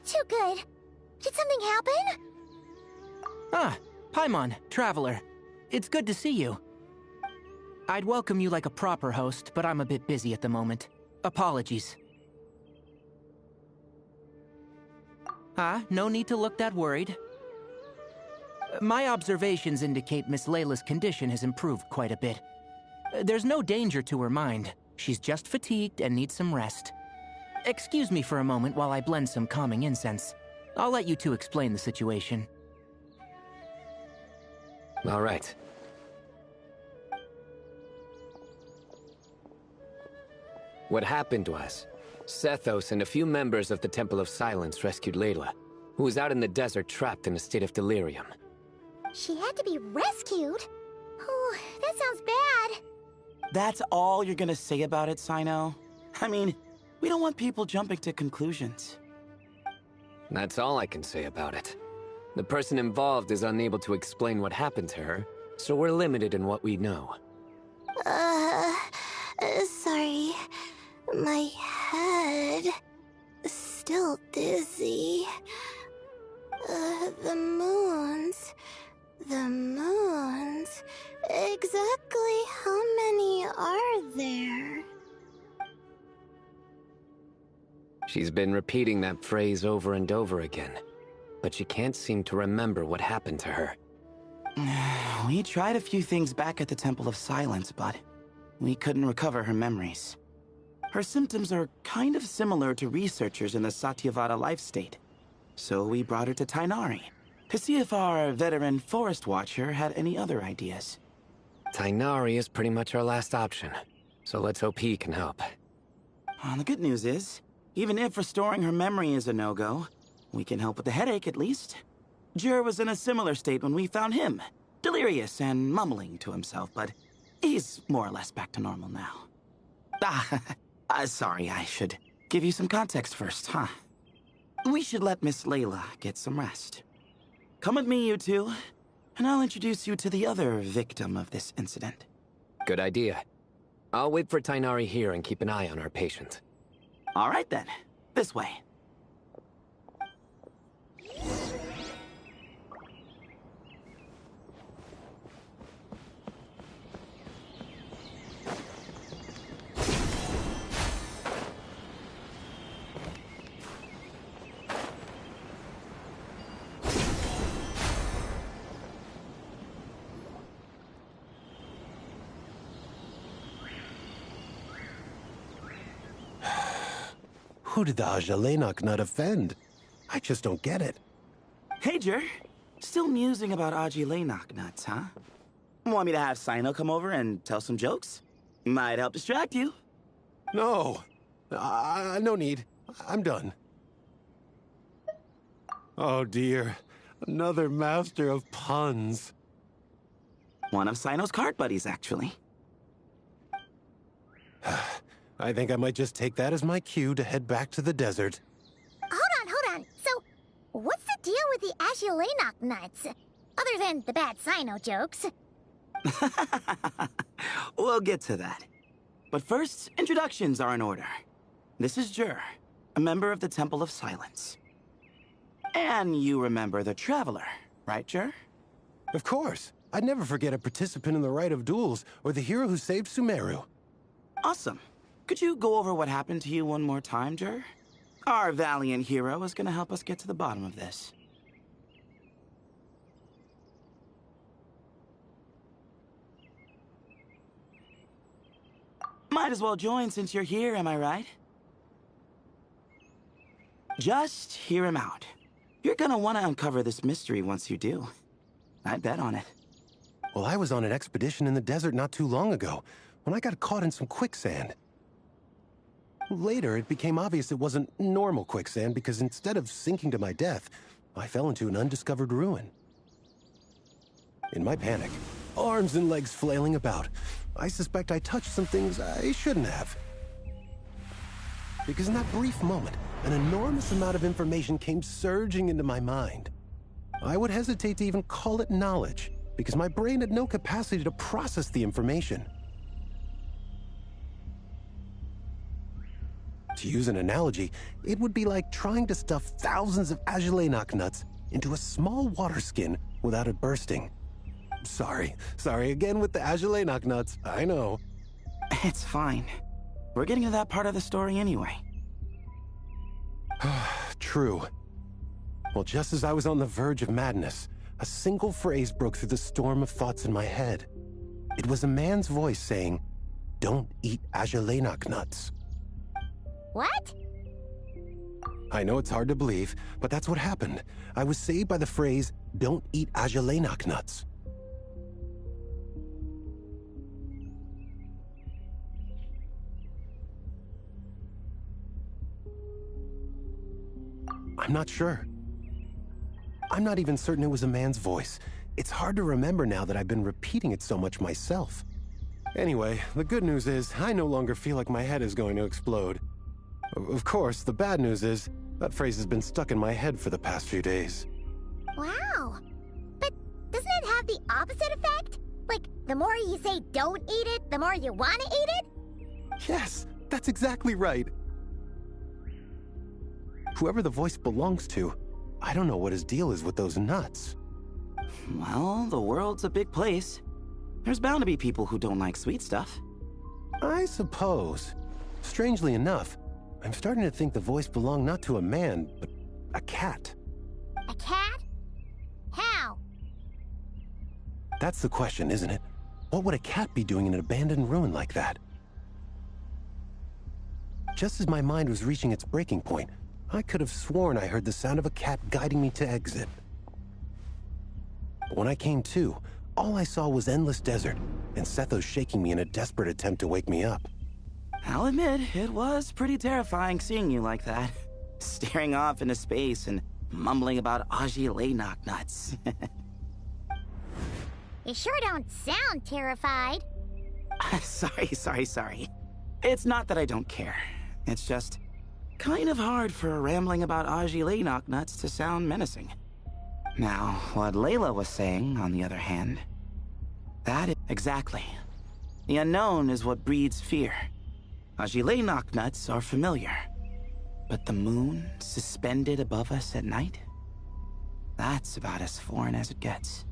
too good. Did something happen? Ah, Paimon, Traveler. It's good to see you. I'd welcome you like a proper host, but I'm a bit busy at the moment. Apologies. No need to look that worried. My observations indicate Miss Layla's condition has improved quite a bit. There's no danger to her mind. She's just fatigued and needs some rest. Excuse me for a moment while I blend some calming incense. I'll let you two explain the situation. All right. What happened was, Sethos and a few members of the Temple of Silence rescued Layla, who was out in the desert trapped in a state of delirium. She had to be rescued? Oh, that sounds bad. That's all you're gonna say about it, Sino? I mean, we don't want people jumping to conclusions. That's all I can say about it. The person involved is unable to explain what happened to her, so we're limited in what we know. Sorry. My head is still dizzy. The moons. Exactly how many are there? She's been repeating that phrase over and over again, but she can't seem to remember what happened to her. We tried a few things back at the Temple of Silence, but we couldn't recover her memories. Her symptoms are kind of similar to researchers in the Satyavada life state. So we brought her to Tighnari to see if our veteran forest watcher had any other ideas. Tighnari is pretty much our last option, so let's hope he can help. The good news is, even if restoring her memory is a no-go, we can help with the headache at least. Jur was in a similar state when we found him, delirious and mumbling to himself, but he's more or less back to normal now. Sorry, I should give you some context first, huh? We should let Miss Layla get some rest. Come with me, you two, and I'll introduce you to the other victim of this incident. Good idea. I'll wait for Tighnari here and keep an eye on our patient. All right then, this way. Who did the Ajalainak nut offend? I just don't get it. Hey, Jur. Still musing about Ajalainak nuts, huh? Want me to have Sino come over and tell some jokes? Might help distract you. No. No need. I'm done. Oh dear. Another master of puns. One of Sino's card buddies, actually. I think I might just take that as my cue to head back to the desert. Hold on. So, what's the deal with the Ajalainak nuts? Other than the bad Sino jokes. We'll get to that. But first, introductions are in order. This is Jur, a member of the Temple of Silence. And you remember the Traveler, right, Jur? Of course. I'd never forget a participant in the Rite of Duels or the hero who saved Sumeru. Awesome. Could you go over what happened to you one more time, Jur? Our valiant hero is going to help us get to the bottom of this. Might as well join since you're here, am I right? Just hear him out. You're gonna want to uncover this mystery once you do. I'd bet on it. Well, I was on an expedition in the desert not too long ago, when I got caught in some quicksand. Later, it became obvious it wasn't normal quicksand because instead of sinking to my death, I fell into an undiscovered ruin. In my panic, arms and legs flailing about, I suspect I touched some things I shouldn't have. Because in that brief moment, an enormous amount of information came surging into my mind. I would hesitate to even call it knowledge, because my brain had no capacity to process the information. To use an analogy, it would be like trying to stuff thousands of Agelenok nuts into a small water skin without it bursting. Sorry again with the Agelenok nuts, I know. It's fine. We're getting to that part of the story anyway. True. Well, just as I was on the verge of madness, a single phrase broke through the storm of thoughts in my head. It was a man's voice saying, "Don't eat Agelenok nuts." What? I know it's hard to believe, but that's what happened. I was saved by the phrase, "Don't eat Agelenok nuts." I'm not sure. I'm not even certain it was a man's voice. It's hard to remember now that I've been repeating it so much myself. Anyway, the good news is I no longer feel like my head is going to explode. Of course, the bad news is that phrase has been stuck in my head for the past few days. Wow. But doesn't it have the opposite effect? Like, the more you say don't eat it, the more you want to eat it? Yes, that's exactly right. Whoever the voice belongs to, I don't know what his deal is with those nuts. Well, the world's a big place. There's bound to be people who don't like sweet stuff. I suppose. Strangely enough, I'm starting to think the voice belonged not to a man, but a cat. A cat? How? That's the question, isn't it? What would a cat be doing in an abandoned ruin like that? Just as my mind was reaching its breaking point, I could have sworn I heard the sound of a cat guiding me to exit. But when I came to, all I saw was endless desert, and Sethos shaking me in a desperate attempt to wake me up. I'll admit, it was pretty terrifying seeing you like that. Staring off into space and mumbling about Agelenok nuts. You sure don't sound terrified. Sorry. It's not that I don't care. It's just kind of hard for rambling about Agelenok nuts to sound menacing. Now, what Layla was saying, on the other hand, that is exactly. The unknown is what breeds fear. Agelenok nuts are familiar, but the moon suspended above us at night? That's about as foreign as it gets.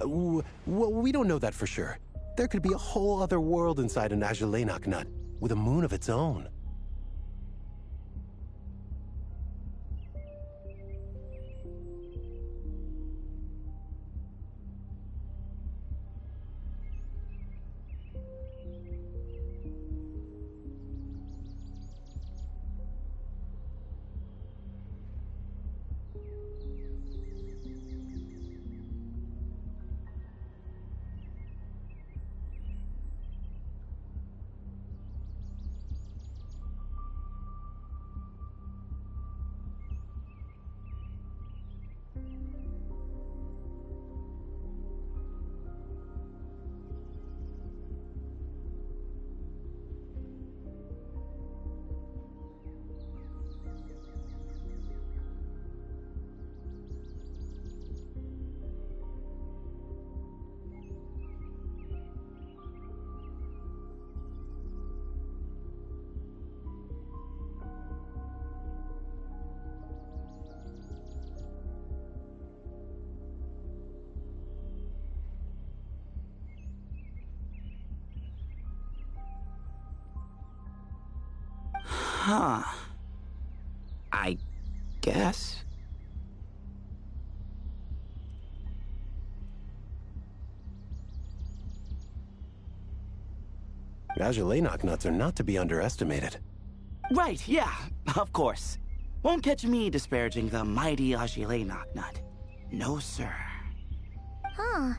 Well, we don't know that for sure. There could be a whole other world inside an Agelenok nut, with a moon of its own. Huh. I guess. Agelenok nuts are not to be underestimated. Right, yeah, of course. Won't catch me disparaging the mighty Agelenok nut. No, sir. Huh.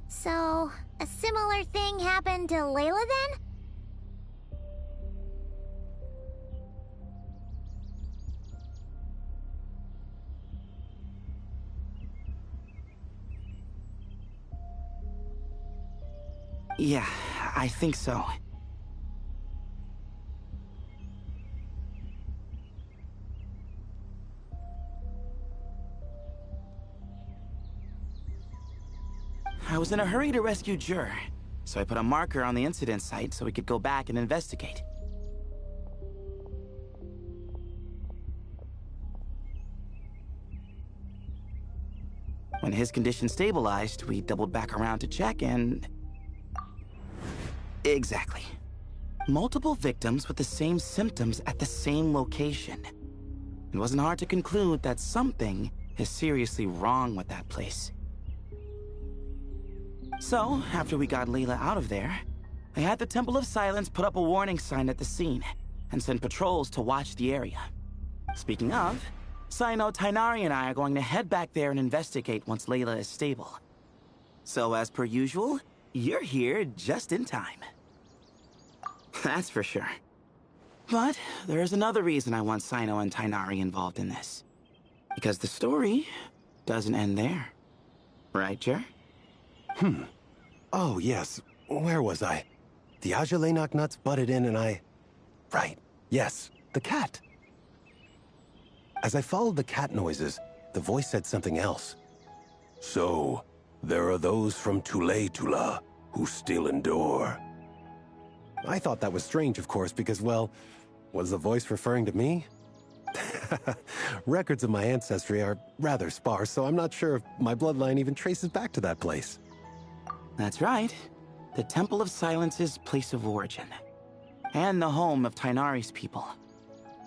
So, a similar thing happened to Layla then? Yeah, I think so. I was in a hurry to rescue Jur, so I put a marker on the incident site so we could go back and investigate. When his condition stabilized, we doubled back around to check and... Exactly. Multiple victims with the same symptoms at the same location. It wasn't hard to conclude that something is seriously wrong with that place. So, after we got Layla out of there, I had the Temple of Silence put up a warning sign at the scene and send patrols to watch the area. Speaking of, Sino, Tainari, and I are going to head back there and investigate once Layla is stable. So, as per usual, you're here just in time. That's for sure. But there is another reason I want Sino and Tainari involved in this. Because the story doesn't end there. Right, Jer? Oh, yes. Where was I? The Ajalainak nuts butted in and I... Right. Yes. The cat. As I followed the cat noises, the voice said something else. So, there are those from Tula who still endure. I thought that was strange, of course, because, well, was the voice referring to me? Records of my ancestry are rather sparse, so I'm not sure if my bloodline even traces back to that place. That's right. The Temple of Silence's place of origin. And the home of Tainari's people.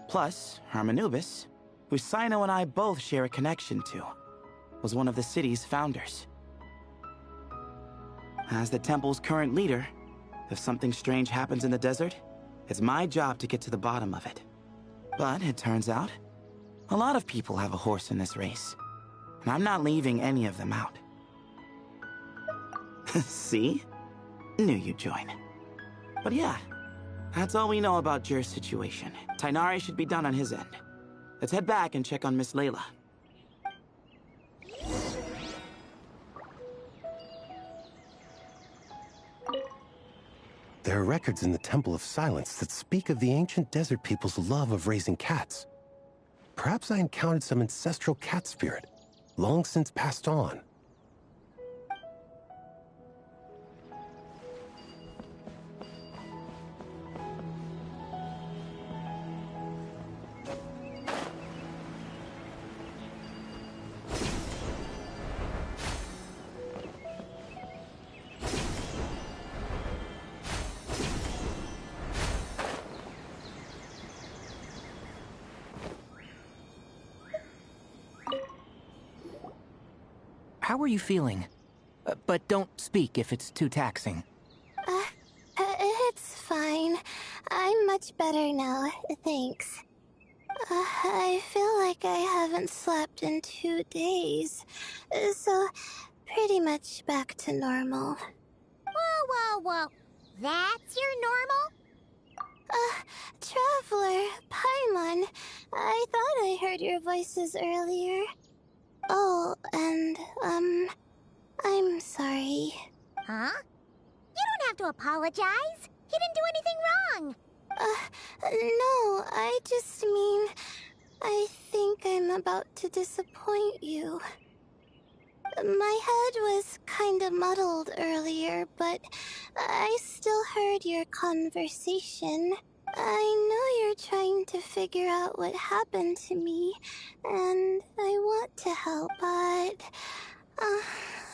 Plus, Hermanubis, who Sino and I both share a connection to, was one of the city's founders. As the temple's current leader, if something strange happens in the desert, it's my job to get to the bottom of it. But it turns out, a lot of people have a horse in this race, and I'm not leaving any of them out. See? Knew you'd join. But yeah, that's all we know about Jer's situation. Tainari should be done on his end. Let's head back and check on Miss Layla. There are records in the Temple of Silence that speak of the ancient desert people's love of raising cats. Perhaps I encountered some ancestral cat spirit, long since passed on. How are you feeling? But don't speak if it's too taxing. It's fine. I'm much better now, thanks. I feel like I haven't slept in 2 days, so pretty much back to normal. Whoa. That's your normal? Traveler, Paimon, I thought I heard your voices earlier. Oh, and, I'm sorry. Huh? You don't have to apologize. You didn't do anything wrong. No, I just mean, I think I'm about to disappoint you. My head was kinda muddled earlier, but I still heard your conversation. I know you're trying to figure out what happened to me, and I want to help, but I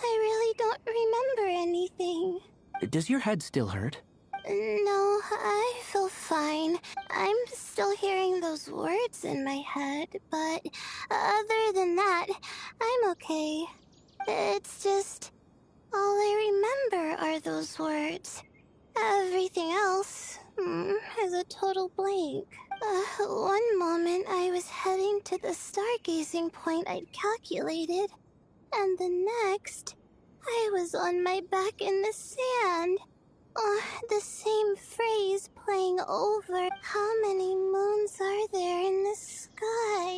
really don't remember anything. Does your head still hurt? No, I feel fine. I'm still hearing those words in my head, but other than that, I'm okay. It's just, all I remember are those words. Everything else is a total blank. One moment I was heading to the stargazing point I'd calculated, and the next, I was on my back in the sand. The same phrase playing over. How many moons are there in the sky?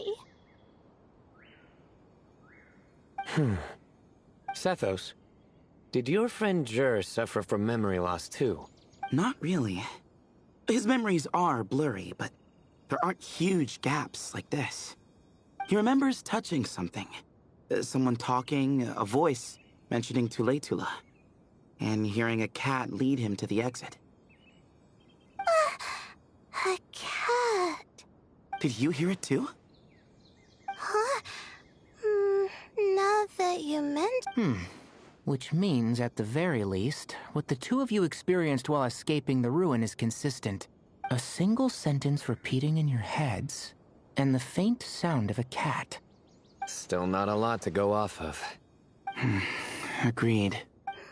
Sethos, did your friend Jer suffer from memory loss too? Not really. His memories are blurry, but there aren't huge gaps like this. He remembers touching something. Someone talking, a voice mentioning Tula, and hearing a cat lead him to the exit. A cat. Did you hear it too? Huh? Now that what you meant. Which means, at the very least, what the two of you experienced while escaping the ruin is consistent. A single sentence repeating in your heads, and the faint sound of a cat. Still not a lot to go off of. Agreed.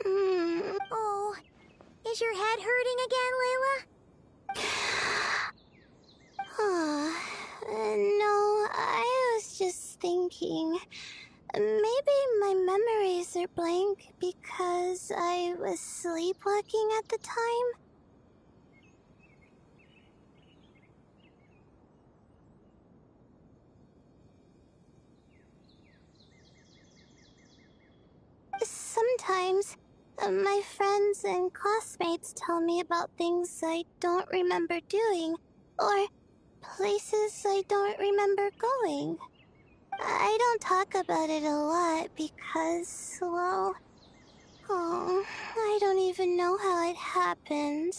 Oh, is your head hurting again, Layla? No, I was just thinking. Maybe my memories are blank because I was sleepwalking at the time. Sometimes, my friends and classmates tell me about things I don't remember doing, or places I don't remember going. I don't talk about it a lot because, well, I don't even know how it happened.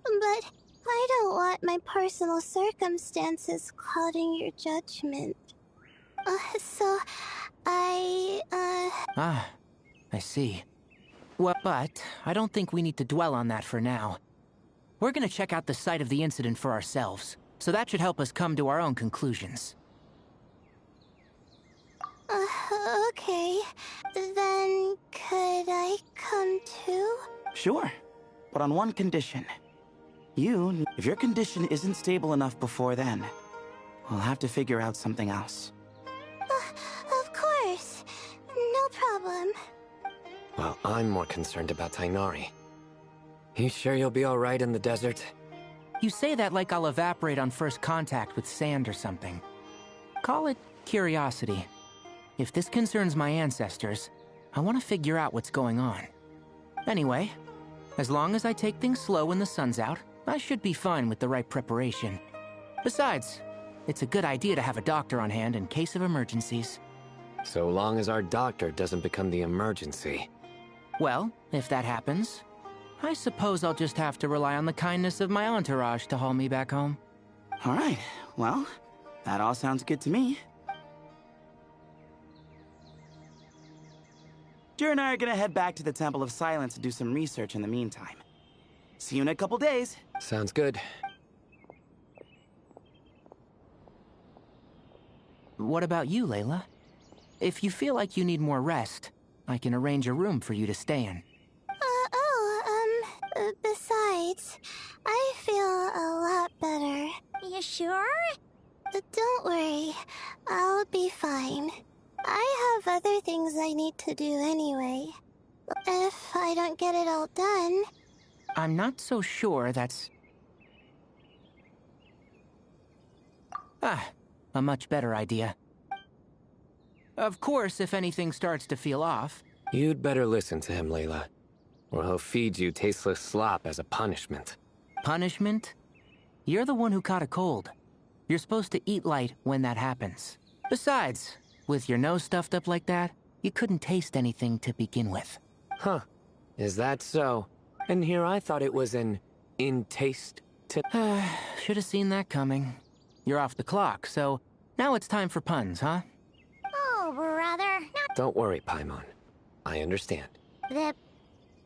But I don't want my personal circumstances clouding your judgment. So, Ah, I see. Well, but I don't think we need to dwell on that for now. We're gonna check out the site of the incident for ourselves, so that should help us come to our own conclusions. Okay. Then could I come too? Sure, but on one condition. If your condition isn't stable enough before then, we'll have to figure out something else. Of course. No problem. Well, I'm more concerned about Tainari. You sure you'll be alright in the desert? You say that like I'll evaporate on first contact with sand or something. Call it curiosity. If this concerns my ancestors, I want to figure out what's going on. Anyway, as long as I take things slow when the sun's out, I should be fine with the right preparation. Besides, it's a good idea to have a doctor on hand in case of emergencies. So long as our doctor doesn't become the emergency. Well, if that happens, I suppose I'll just have to rely on the kindness of my entourage to haul me back home. All right, well, that all sounds good to me. Jer and I are gonna head back to the Temple of Silence to do some research in the meantime. See you in a couple days. Sounds good. What about you, Layla? If you feel like you need more rest, I can arrange a room for you to stay in. Besides, I feel a lot better. You sure? Don't worry, I'll be fine. I have other things I need to do anyway. If I don't get it all done... I'm not so sure that's... a much better idea. Of course, if anything starts to feel off... You'd better listen to him, Layla. Or he'll feed you tasteless slop as a punishment. Punishment? You're the one who caught a cold. You're supposed to eat light when that happens. Besides, with your nose stuffed up like that, you couldn't taste anything to begin with. Huh. Is that so? And here I thought it was an in-taste tip. Should have seen that coming. You're off the clock, so now it's time for puns, huh? Oh, brother. Don't worry, Paimon. I understand. The...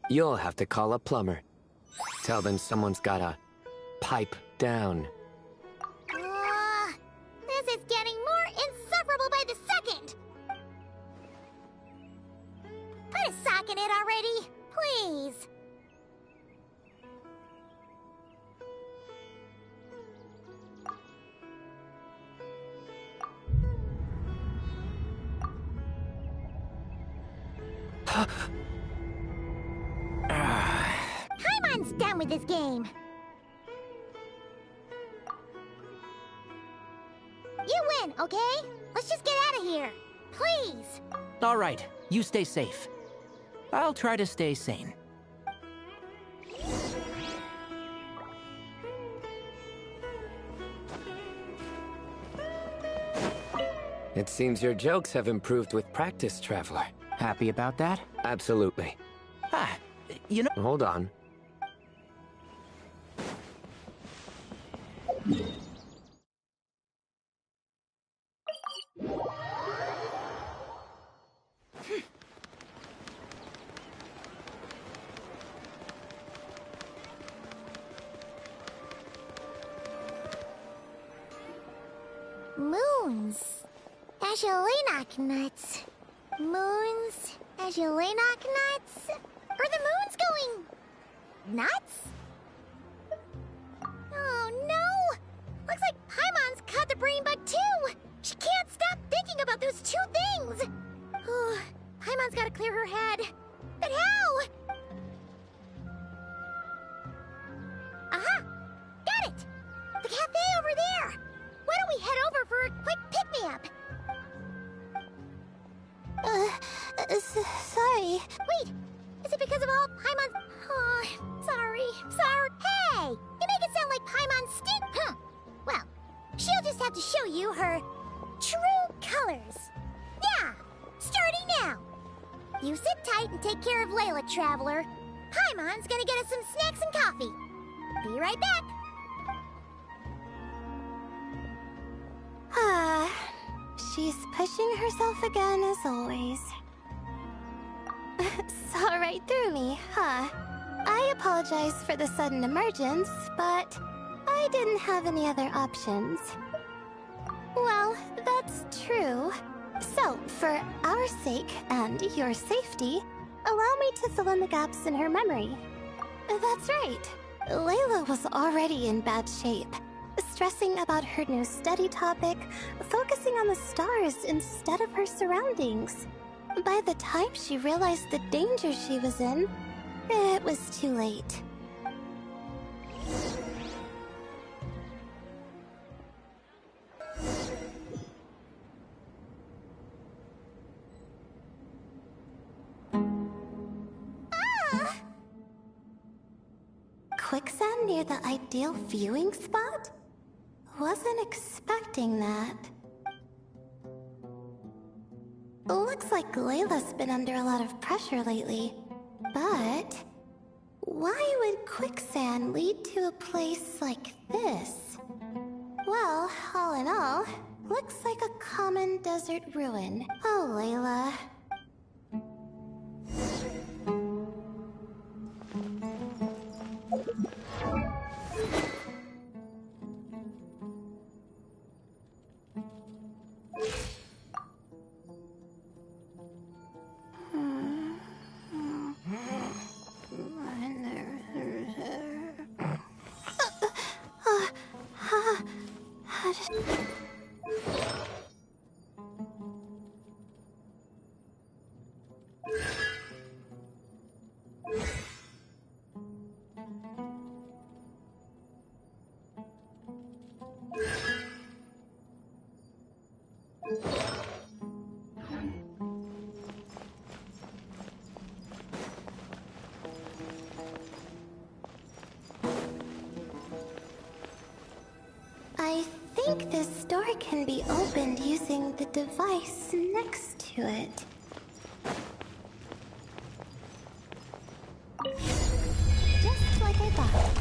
You'll have to call a plumber. Tell them someone's gotta pipe down. This is getting more insufferable by the second! Put a sock in it already, please! Paimon's done with this game. You win, okay? Let's just get out of here. Please. All right, you stay safe. I'll try to stay sane. It seems your jokes have improved with practice, Traveler. Happy about that? Absolutely. You know... Hold on. Ashalenak nuts. Moons, Ashalenak nuts. Are the moons going nuts? Oh no! Looks like Paimon's caught the brain bug too! She can't stop thinking about those two things! Oh, Paimon's gotta clear her head. But how? Aha! Got it! The cafe over there! Why don't we head over for a quick pick-me-up? Sorry. Wait! Is it because of all Paimon's... Oh, sorry. Hey! You make it sound like Paimon stink... Well, she'll just have to show you her true colors. Yeah! Starting now! You sit tight and take care of Layla, Traveler. Paimon's gonna get us some snacks and coffee. Be right back. She's pushing herself again as always. Saw right through me, huh? I apologize for the sudden emergence, but I didn't have any other options. Well, that's true. So, for our sake and your safety, allow me to fill in the gaps in her memory. That's right. Layla was already in bad shape, stressing about her new study topic, focusing on the stars instead of her surroundings. By the time she realized the danger she was in, it was too late. Quicksand near the ideal viewing spot? Wasn't expecting that. Looks like Layla's been under a lot of pressure lately. But why would quicksand lead to a place like this? Well, all in all, looks like a common desert ruin. Oh, Layla. I think this door can be opened using the device next to it. Just like I thought.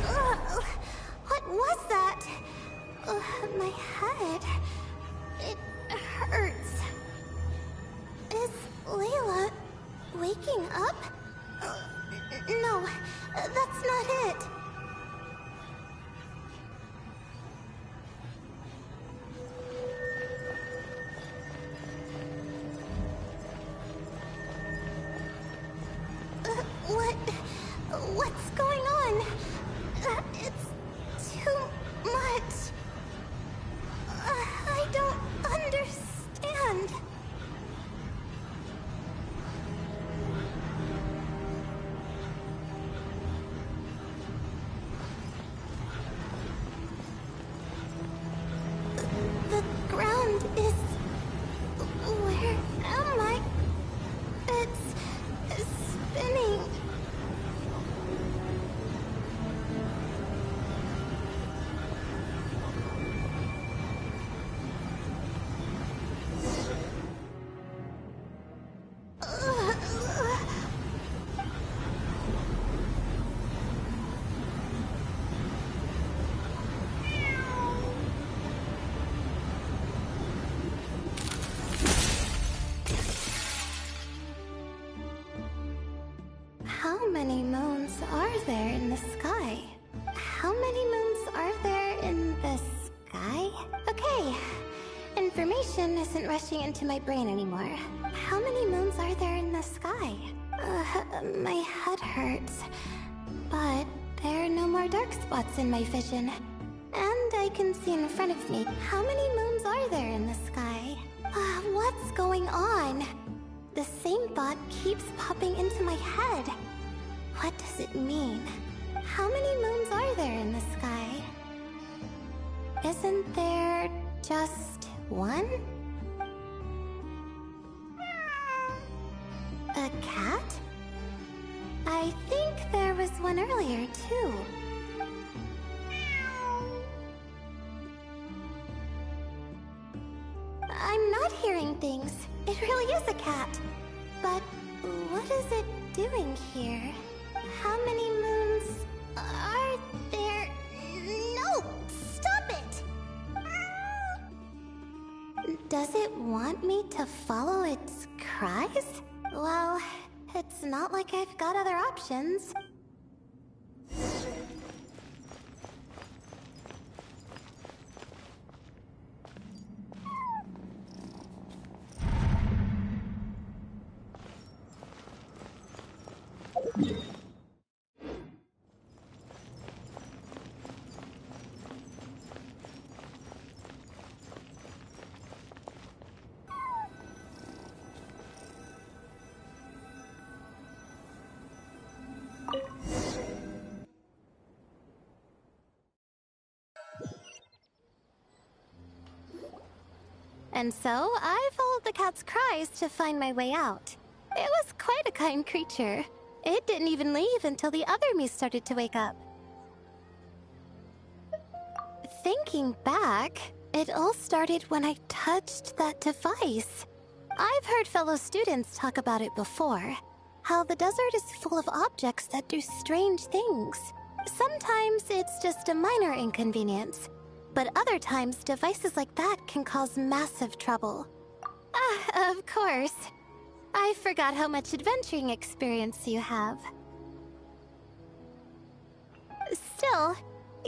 Ugh, what was that? My head. It hurts. Is Layla waking up? No, that's not it. What's going on? It's too much. I don't understand. The ground is... Where am I? It's spinning. How many moons are there in the sky? How many moons are there in the sky? Okay, Information isn't rushing into my brain anymore. How many moons are there in the sky? My head hurts. But there are no more dark spots in my vision. And I can see in front of me. How many moons are there in the sky? What's going on? The same thought keeps popping into my head. What does it mean? How many moons are there in the sky? Isn't there just one? A cat? I think there was one earlier, too. I'm not hearing things. It really is a cat. But what is it doing here? How many moons are there? No! Stop it! Does it want me to follow its cries? Well, it's not like I've got other options. And so, I followed the cat's cries to find my way out. It was quite a kind creature. It didn't even leave until the other me started to wake up. Thinking back, it all started when I touched that device. I've heard fellow students talk about it before. How the desert is full of objects that do strange things. Sometimes it's just a minor inconvenience. But other times, devices like that can cause massive trouble. Of course. I forgot how much adventuring experience you have. Still,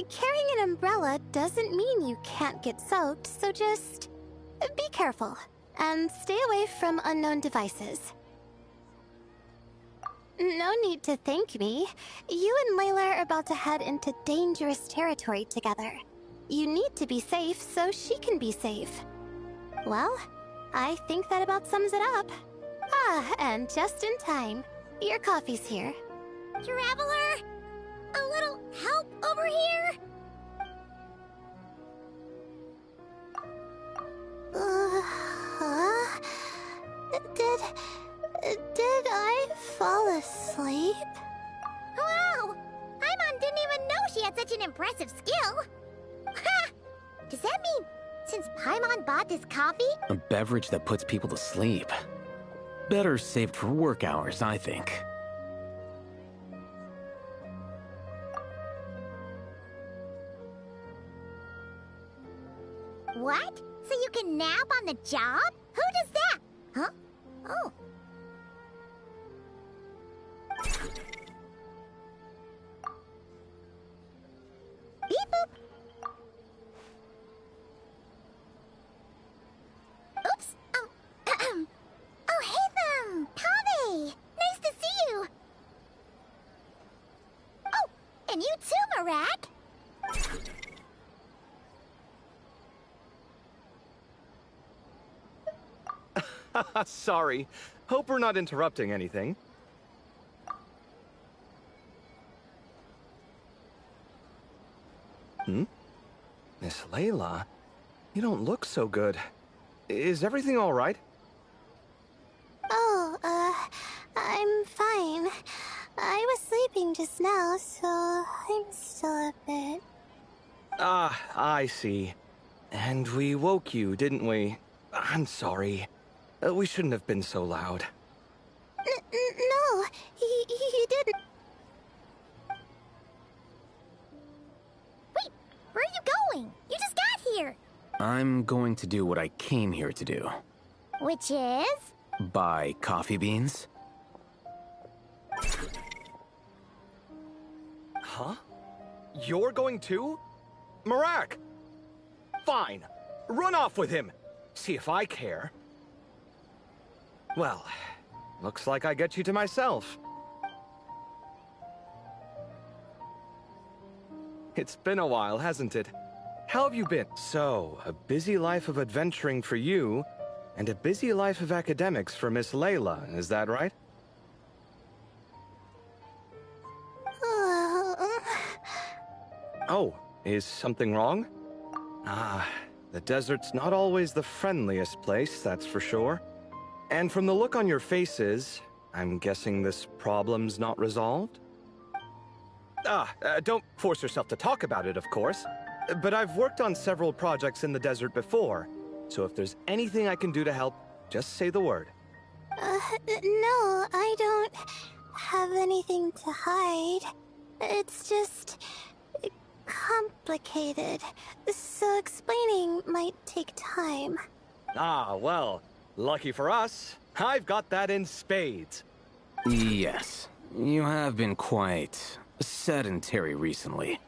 carrying an umbrella doesn't mean you can't get soaked, so just be careful and stay away from unknown devices. No need to thank me. You and Layla are about to head into dangerous territory together. You need to be safe so she can be safe. Well, I think that about sums it up. And just in time. Your coffee's here. Traveler! A little help over here? Did I fall asleep? Wow! Paimon didn't even know she had such an impressive skill. Ha! Does that mean since Paimon bought this coffee? A beverage that puts people to sleep. Better saved for work hours, I think. What? So you can nap on the job? Who does that? Huh? Oh. Beep boop. Oops. Oh. Oh, hey them. Pave. Nice to see you. Oh, and you too, Marak. Sorry. Hope we're not interrupting anything. Miss Layla, you don't look so good. Is everything all right? Oh, I'm fine. I was sleeping just now, so I'm still a bit... Ah, I see. And we woke you, didn't we? I'm sorry. We shouldn't have been so loud. No, he didn't. Wait, where are you going? You just got here. I'm going to do what I came here to do. Which is? Buy coffee beans. Huh? You're going too? Marak! Fine. Run off with him. See if I care. Well, looks like I get you to myself. It's been a while, hasn't it? How have you been? So, a busy life of adventuring for you, and a busy life of academics for Miss Layla, is that right? Oh, is something wrong? Ah, the desert's not always the friendliest place, that's for sure. And from the look on your faces, I'm guessing this problem's not resolved? Don't force yourself to talk about it, of course. But I've worked on several projects in the desert before, so if there's anything I can do to help, just say the word. No, I don't have anything to hide. It's just complicated, so explaining might take time. Ah, well, lucky for us, I've got that in spades. Yes, you have been quite sedentary recently.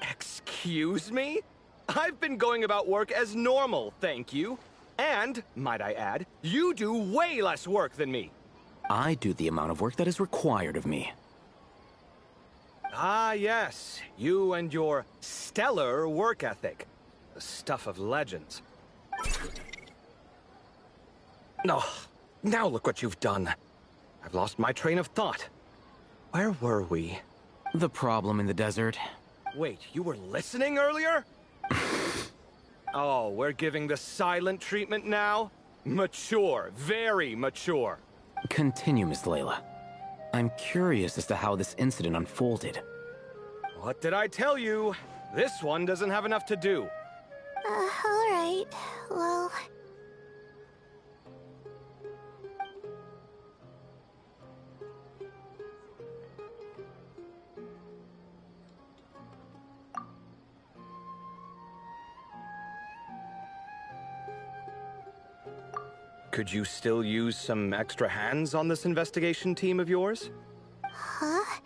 Excuse me? I've been going about work as normal, thank you. And, might I add, you do way less work than me. I do the amount of work that is required of me. Ah, yes. You and your stellar work ethic. The stuff of legends. Oh, now look what you've done. I've lost my train of thought. Where were we? The problem in the desert. Wait, you were listening earlier? Oh, we're giving the silent treatment now? Mature, very mature. Continue, Miss Layla. I'm curious as to how this incident unfolded. What did I tell you? This one doesn't have enough to do. Alright. Well... Could you still use some extra hands on this investigation team of yours? Huh?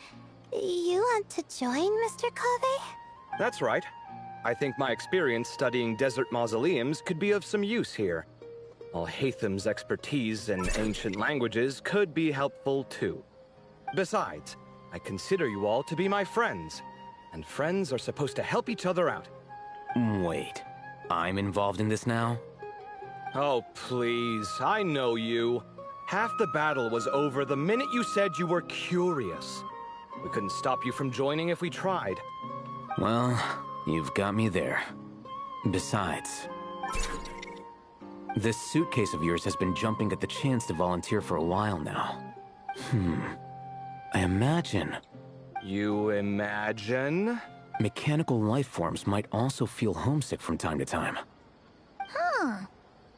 You want to join, Mr. Kave? That's right. I think my experience studying desert mausoleums could be of some use here. Al-Haytham's expertise in ancient languages could be helpful too. Besides, I consider you all to be my friends, and friends are supposed to help each other out. Wait, I'm involved in this now? Oh, please, I know you. Half the battle was over the minute you said you were curious. We couldn't stop you from joining if we tried. Well, you've got me there. Besides, this suitcase of yours has been jumping at the chance to volunteer for a while now. I imagine... You imagine? Mechanical life forms might also feel homesick from time to time.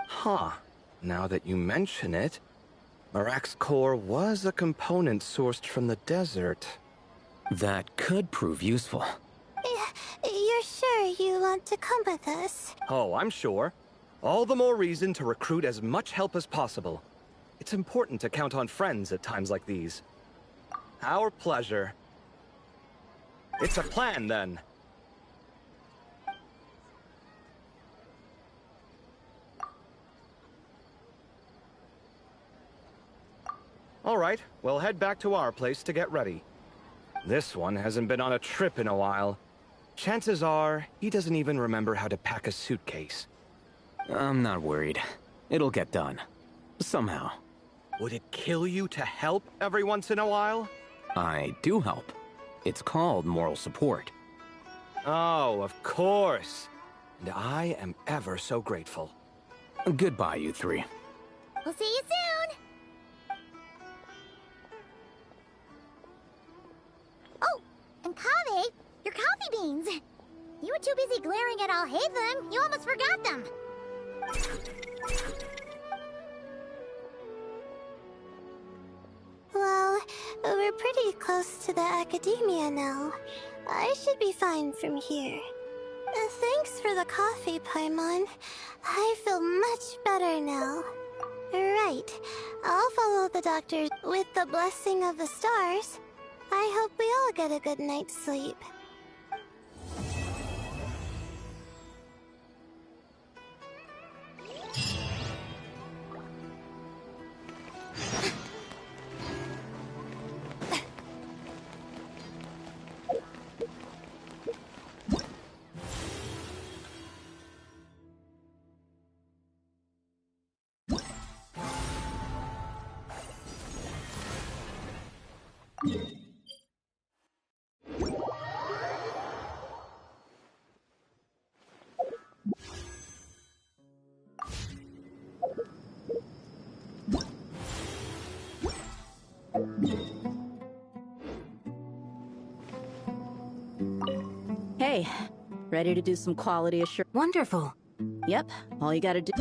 Huh. Now that you mention it, Marak's core was a component sourced from the desert. That could prove useful. You're sure you want to come with us? Oh, I'm sure. All the more reason to recruit as much help as possible. It's important to count on friends at times like these. Our pleasure. It's a plan, then. All right, we'll head back to our place to get ready. This one hasn't been on a trip in a while. Chances are, he doesn't even remember how to pack a suitcase. I'm not worried. It'll get done. Somehow. Would it kill you to help every once in a while? I do help. It's called moral support. Oh, of course. And I am ever so grateful. Goodbye, you three. We'll see you soon! Oh, and Kave, your coffee beans! You were too busy glaring at Al-Haytham, you almost forgot them! Well, we're pretty close to the academia now. I should be fine from here. Thanks for the coffee, Paimon. I feel much better now. Right. I'll follow the doctor with the blessing of the stars. I hope we all get a good night's sleep. Hey, ready to do some quality assurance? Wonderful. Yep, all you gotta do.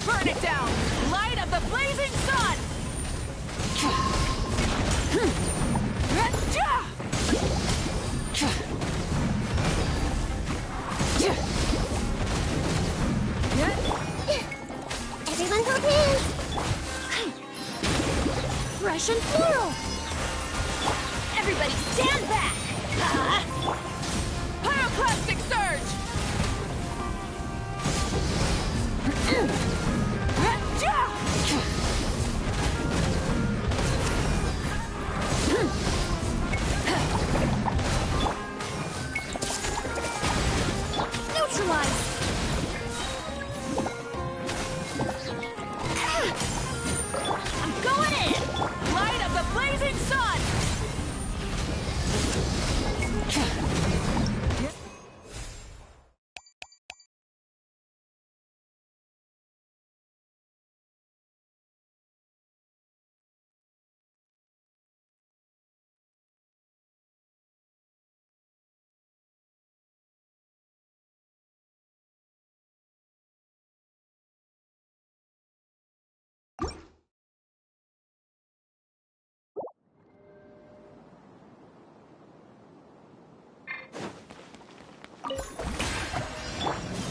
Burn it down! Light of the blazing sun! Everyone hold hands! Fresh and floral! Everybody stand back! Pyroclastic surge! Neutralize! I'm going in! Light of the blazing sun!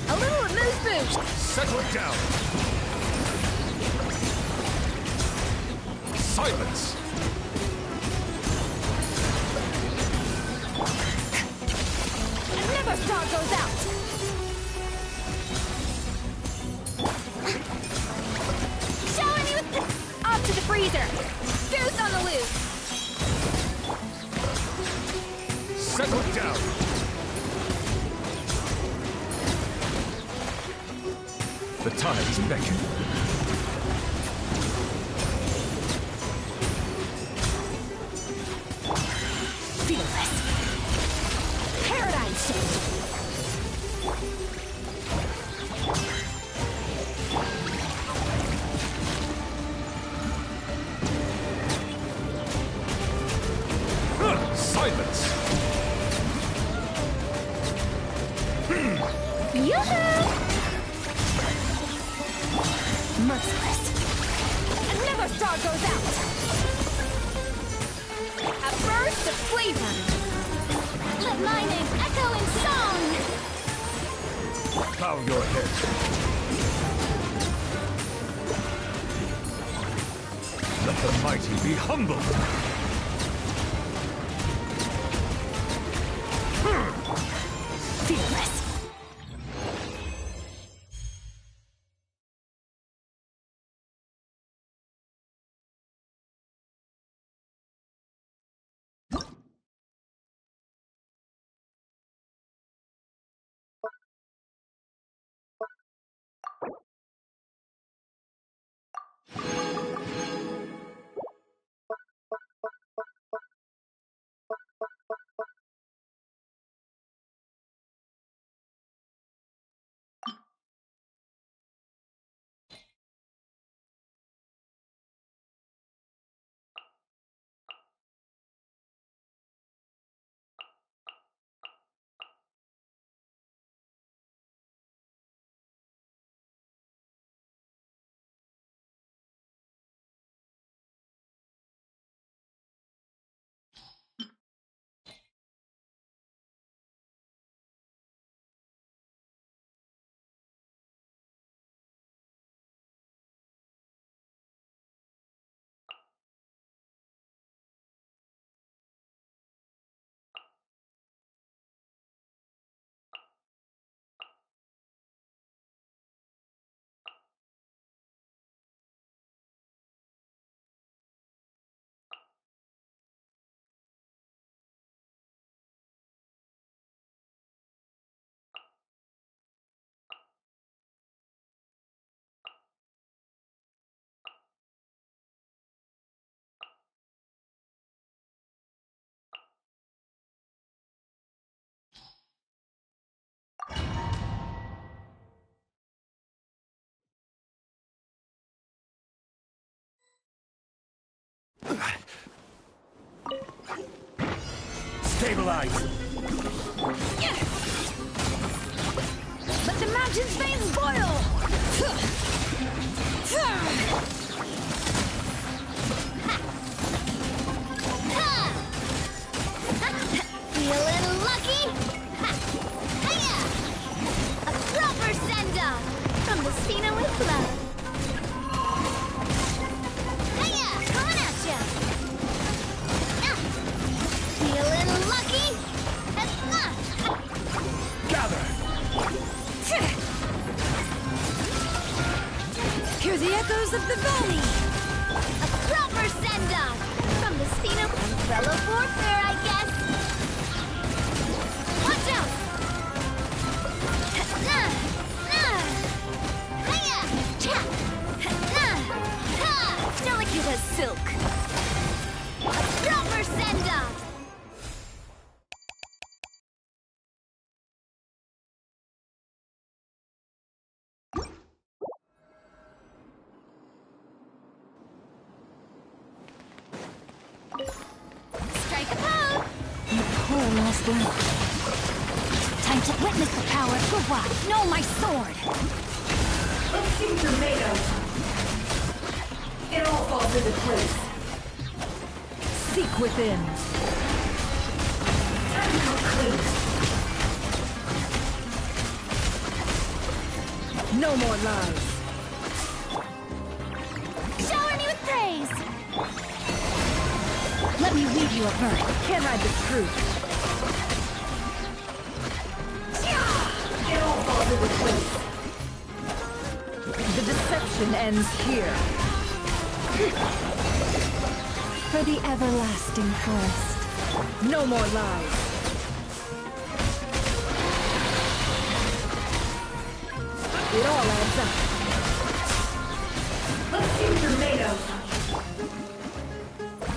A little amuse-bouche! Settle it down! Silence! And never star goes out! Showing you with the... Off to the freezer! Goose on the loose! Settle it down! The tides beckon. Fearless! Paradigm shift! Silence! Merciless. Another star goes out. A burst of flavor. Let my name echo in song! Bow your head. Let the mighty be humble. Fearless. Stabilize! Let the mountain's veins boil! Feeling lucky? Hiya! A proper send-off from the Spina with love. Hiya! Coming at ya! Feeling lucky? Gather! Hear the echoes of the valley! A proper send-off from the Spina umbrella warfare, I guess. Watch out! Hiya! Delicate as silk. A proper send-off! Strike a pose! You poor lost link. Time to witness the power of WuWa. Know my sword! Let's see what you're made of. It all falls into place. Seek within. Time to come clean. No more lies. Shower me with praise! Let me weave you a verse. Can't hide the truth. It all falls into place. The deception ends here. For the everlasting forest. No more lies. It all adds up. Let's see what you're made of.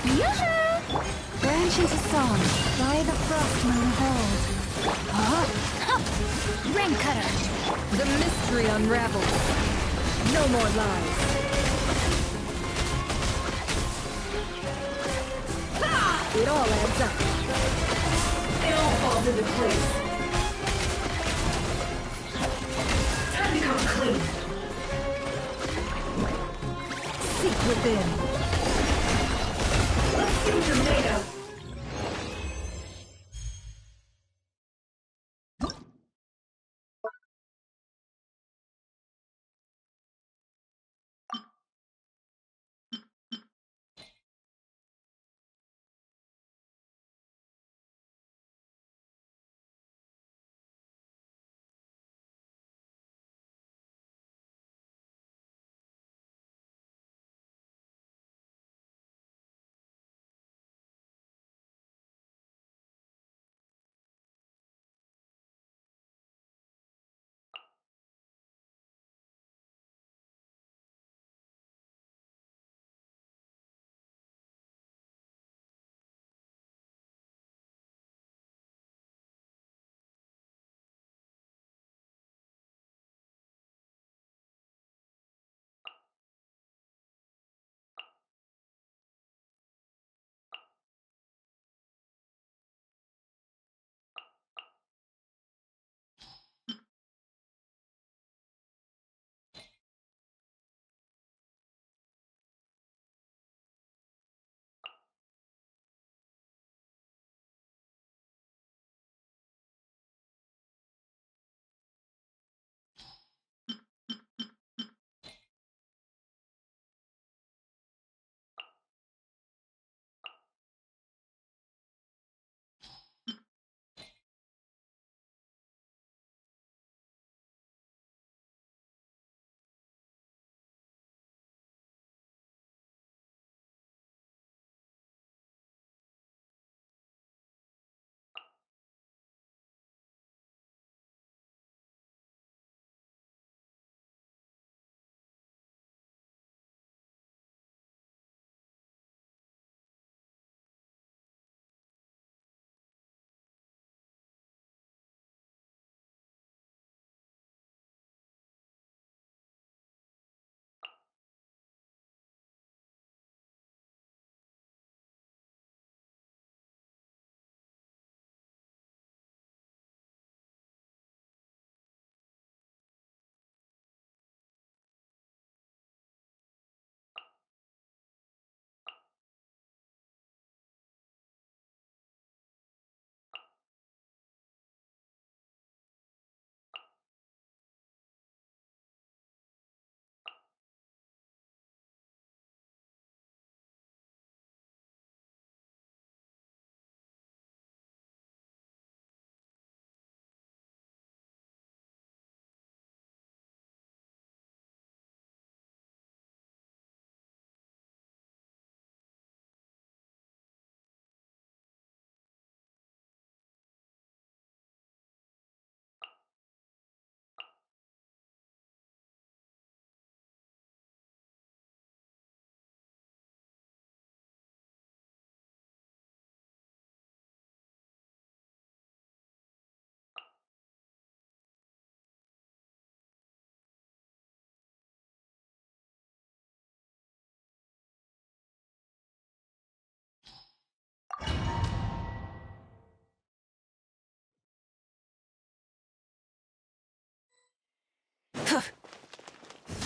Yoo-hoo! Branch into song. By the frost moon hold. Rain cutter. The mystery unravels. No more lies. It all adds up. It all falls into place. within. Let's see what you're made of.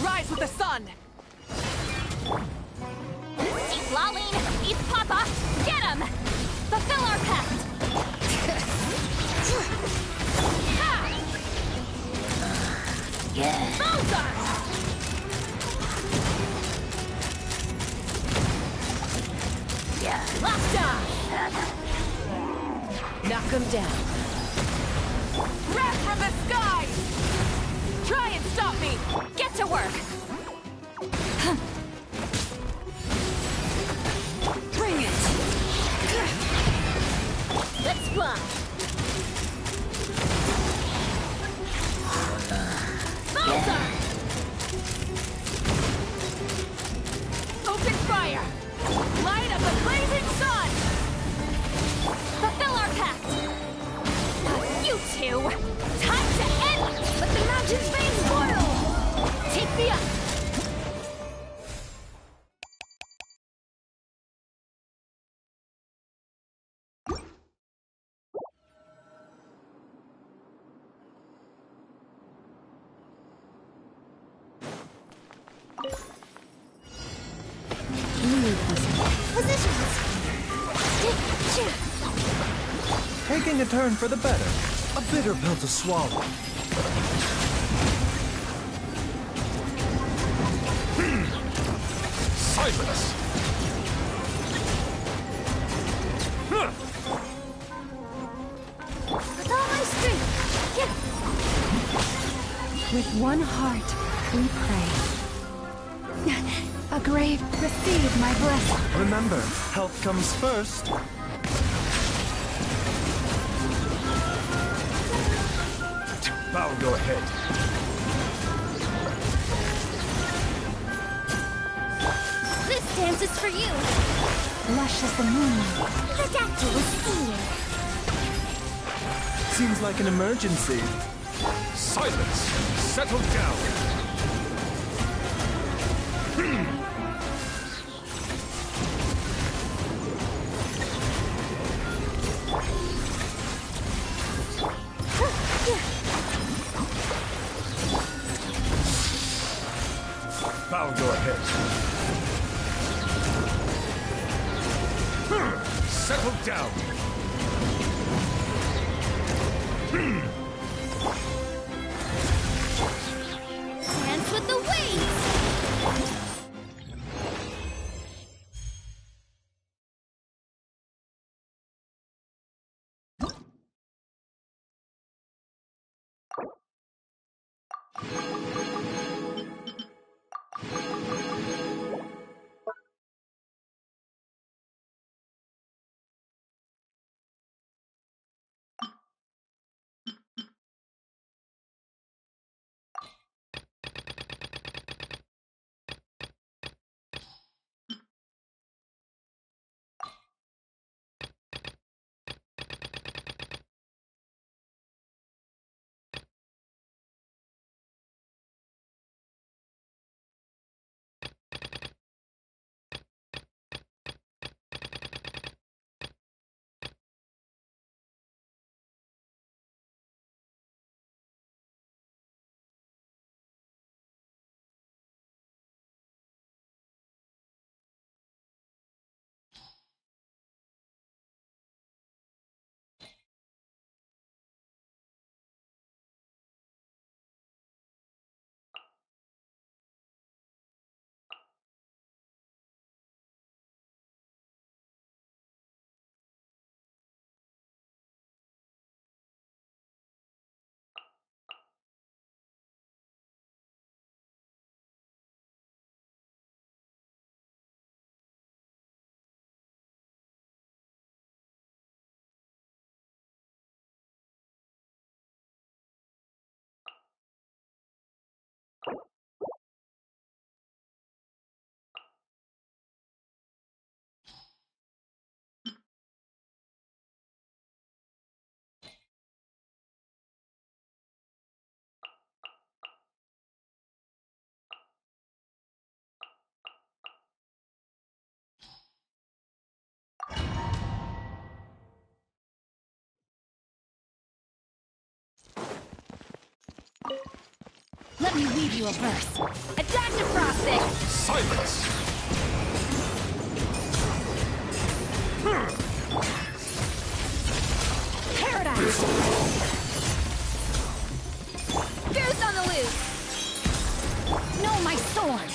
Rise with the sun! Eat Laline! Eat Papa! Get him! Fulfill our pact! Bowser! Last die! Knock him down. Wrath from the skies! Try and stop me! Get to work! Bring it! Let's fly! Bowser! Open fire! Light up the blazing sun! Fulfill our pact! taking a turn for the better. A bitter pill to swallow. Silence! With all my strength. With one heart, we pray. A grave, receive my blessing. Remember, health comes first. Bow your head. This dance is for you. Lush as the moonlight. Protector was stealing. Seems like an emergency. Silence! Settle down! Bow your head. Settle down! Dance with the waves. Let me weave you a verse. Attack the frosting! Silence! Paradise! Goose on the loose. Know my sword!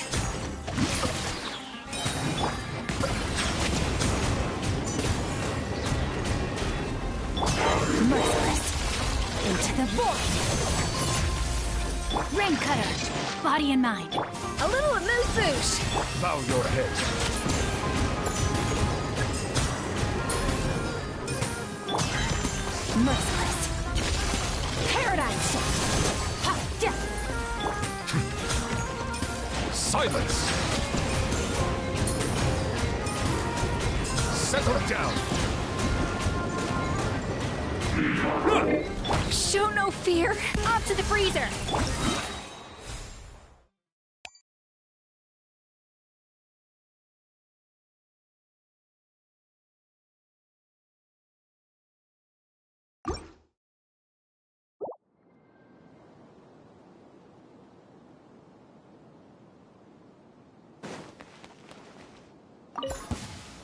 Merciless! Into the void! Rain cutter! Body and mind. A little amuse-bouche. Bow your head. Merciless! Paradigm shift! Ha! Death! Silence! Settle down! Show no fear! Up to the freezer!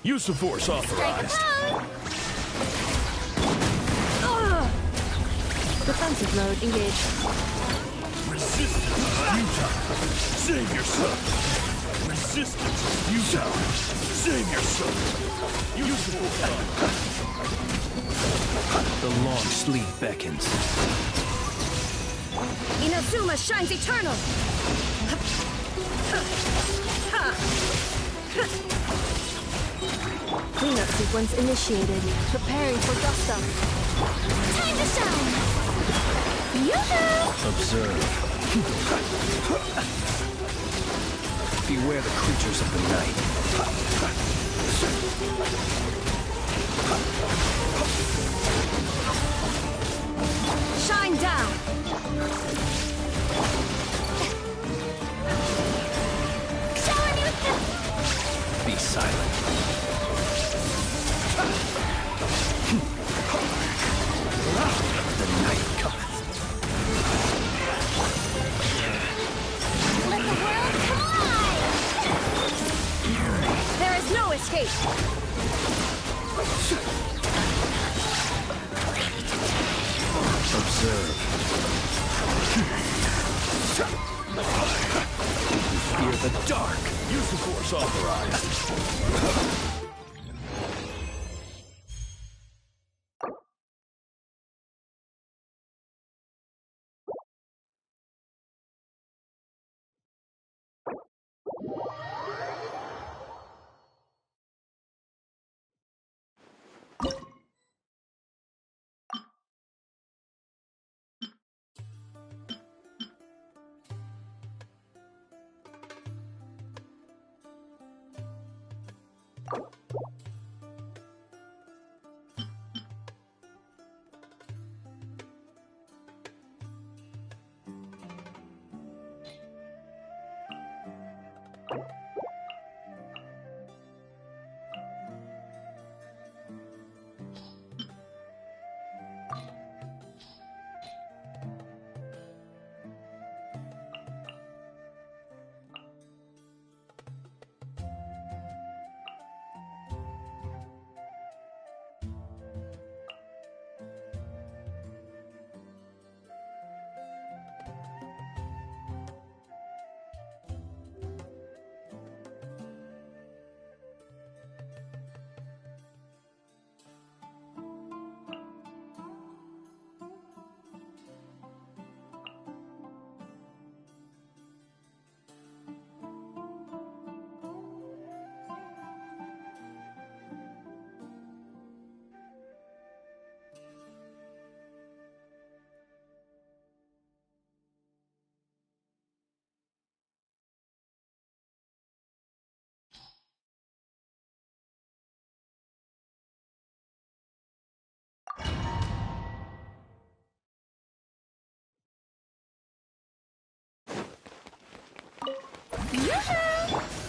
Use of force authorized. Defensive mode engaged. Resistance futile. Save yourself. Resistance futile. Save yourself. Useful. The long sleep beckons. Inazuma shines eternal! Cleanup sequence initiated. Preparing for dust up. Time to shine! Yoo-hoo! Observe. Beware the creatures of the night. Shine down! Be silent. The night cometh. Let the world collide! There is no escape! Observe. Fear the dark. Use the force authorized.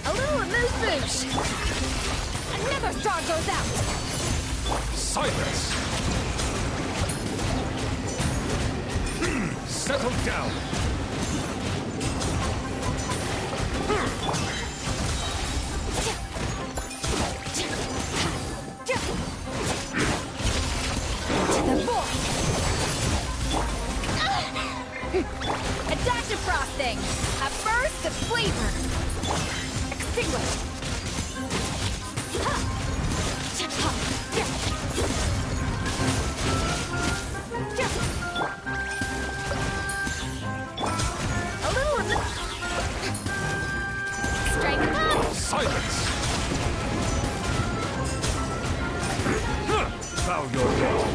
A little amuse-bouche! Another star goes out! Silence! Settle down! A dash of frosting! A burst of flavor! Extinguished! A little of the... Strength up! Silence! Bow your head.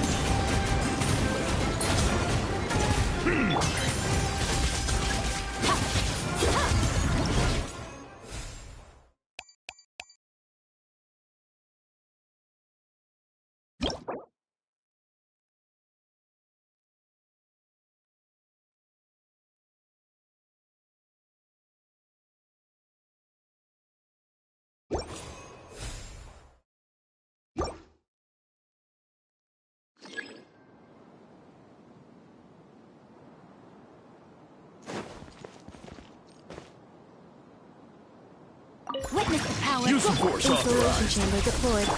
Witness the power! Use the force Installation authorized. chamber deployed.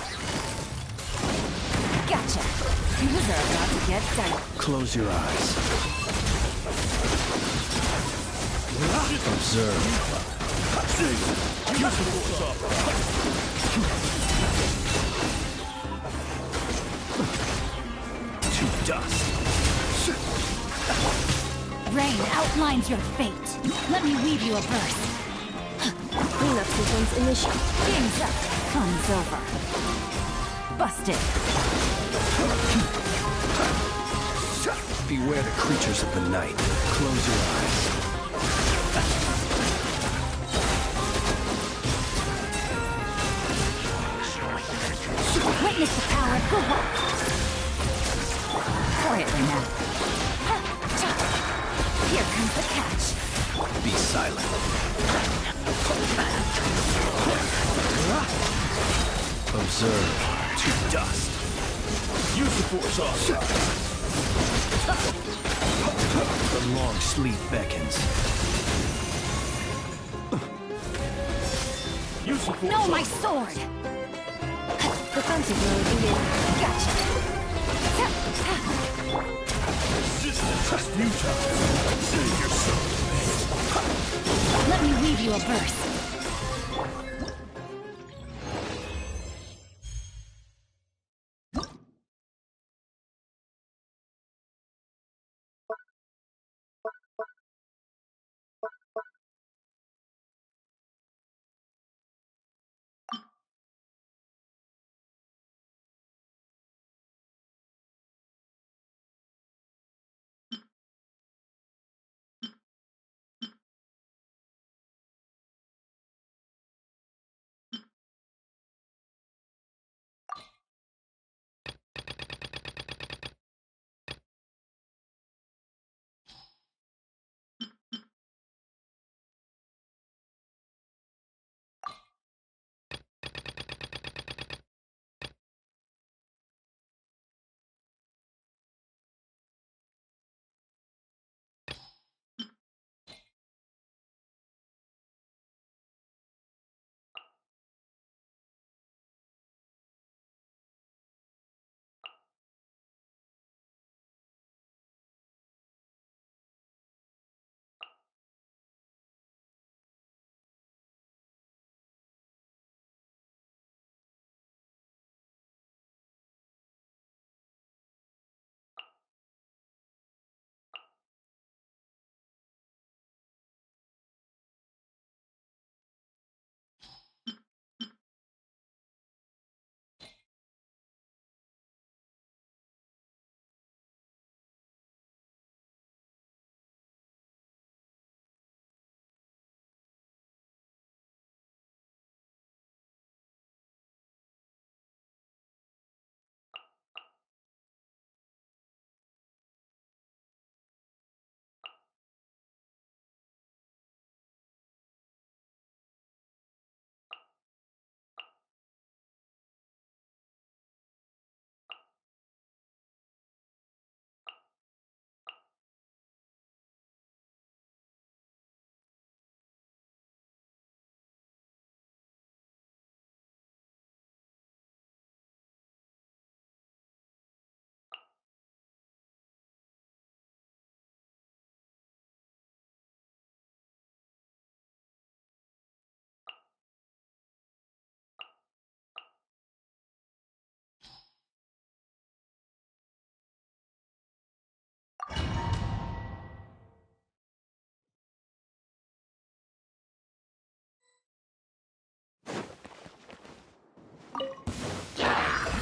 Gotcha. These are about to get done. Close your eyes. Observe. To dust. Rain outlines your fate. Let me weave you a verse. Cleanup sequence initiated. Game's up. Fun's over. Busted. Beware the creatures of the night. Close your eyes. Witness the power of WuWa. Quietly now. Here comes the catch. Be silent. Observe. To dust. Use the force off. The long sleep beckons. Use the force No, off. my sword! Defensive mode engaged. Gotcha. Resistance is futile. Save yourself. Let me weave you a verse.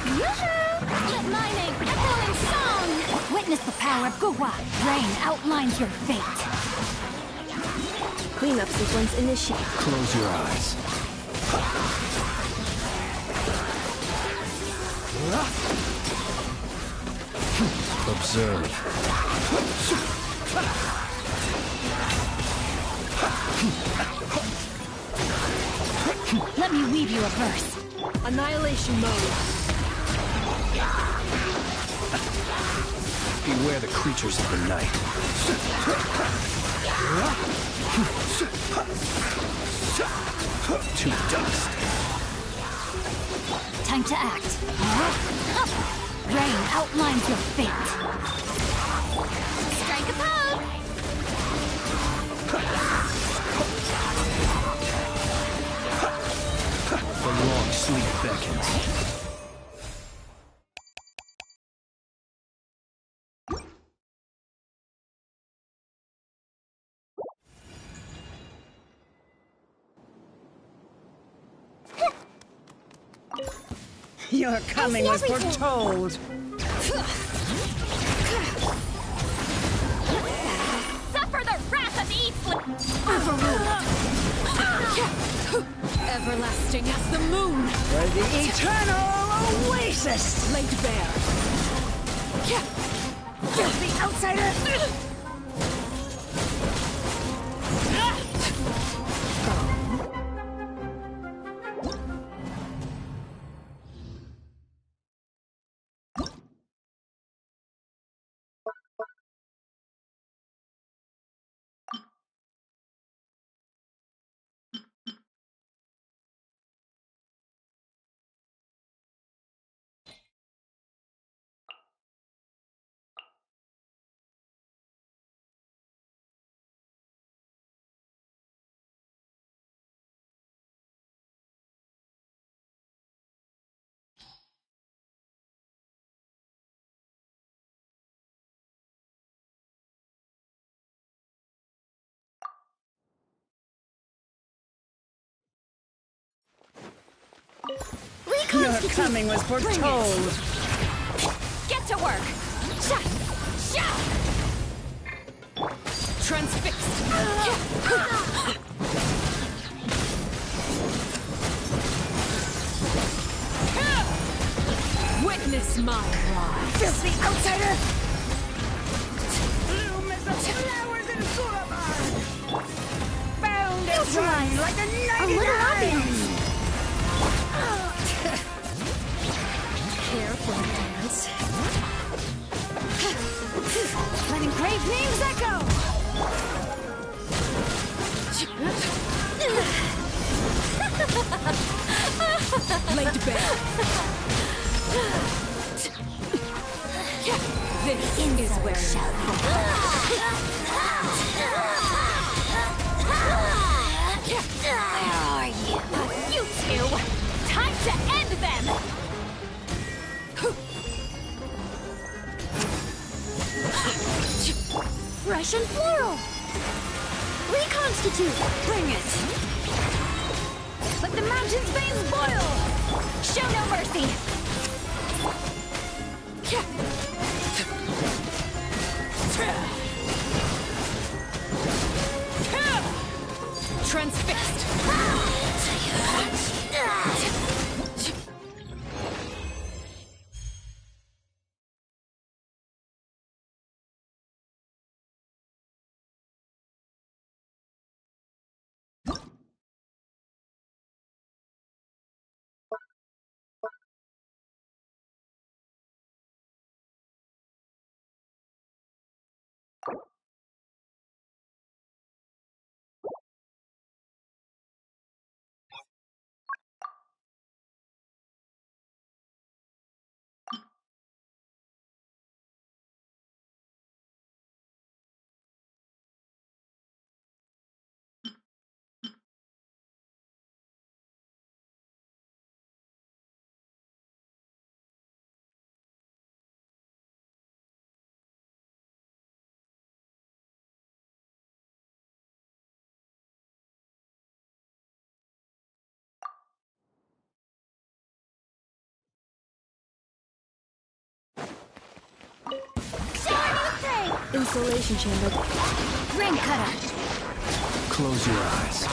Let my name echo in song! Witness the power of WuWa. Rain outlines your fate. Cleanup sequence initiated. Close your eyes. Observe. Let me weave you a verse. Annihilation mode. Beware the creatures of the night. To dust. Time to act. Rain pain outlines your fate. Strike a pose! The long sleep beckons. Your coming was foretold. Suffer the wrath of Eastland! Overruled. Everlasting as the moon. For the eternal oasis! Laid bare. Filthy outsider! Your coming was foretold. Get to work. Sha! Sha! Transfixed. Witness my rise. Filthy outsider! Bloom as the flowers in Surabar! Bound and dry like a night. Care for a dance. Letting great names echo! Laid bare. This is where it shall Where are you? You two! Time to end them! fresh and floral! Reconstitute! Bring it! Let the mountain's veins boil! Show no mercy! Transfixed! Insulation chamber. Ring cutter. Close your eyes.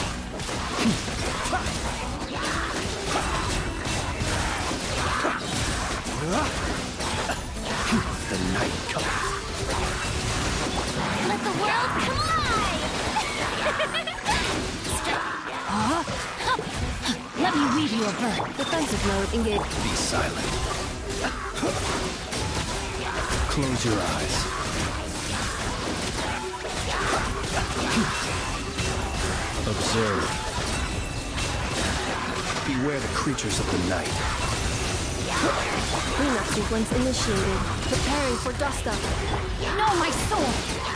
The night comes. Let the world come alive! Let me weave you a verb. Defensive mode engaged. Be silent. Close your eyes. Observe. Beware the creatures of the night. Cleanup sequence initiated. Preparing for dust-up. No, my soul!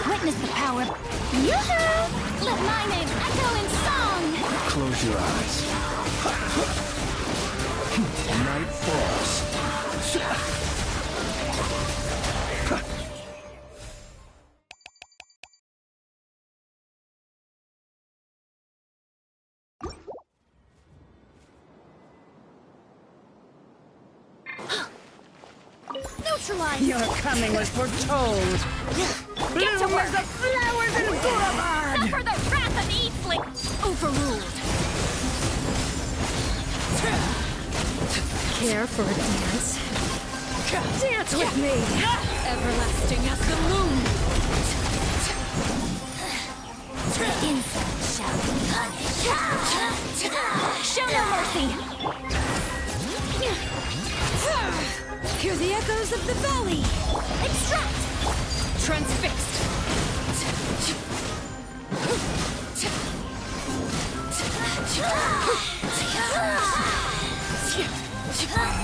Witness the power. Yoo-hoo! Let my name echo in song! Close your eyes. Night falls. Neutralize! Your coming was foretold. Get to Bloom work! as the flowers in Boulevard! Suffer the wrath of Eastling! Overruled! Care for a dance? Dance with me! Everlasting as the moon! Insult shall be punished. Show no mercy! Hear the echoes of the valley! Extract! Transfixed!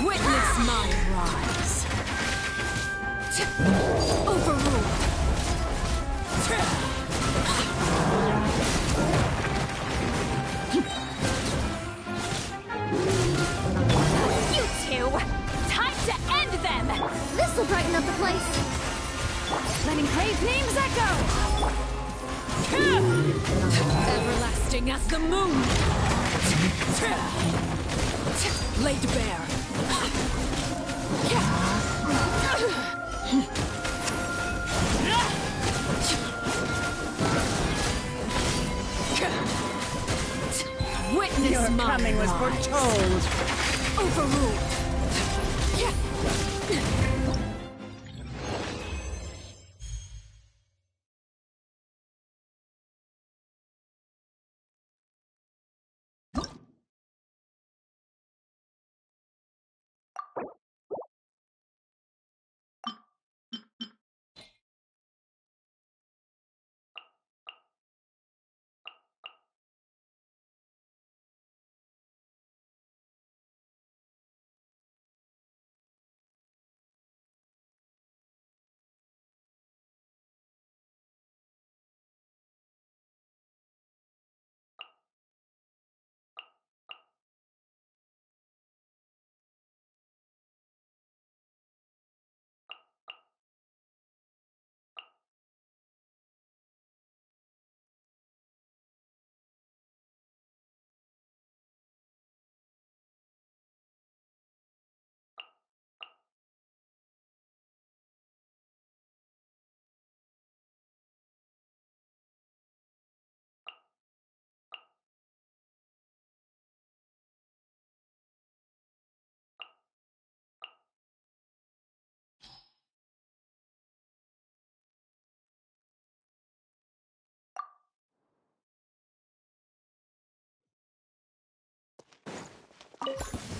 Witness my rise! Overruled! You two! Time to end them! This'll brighten up the place! Letting Crave's names echo! Everlasting as the moon! Laid bare! Witness Your my coming was rise. foretold. Overruled!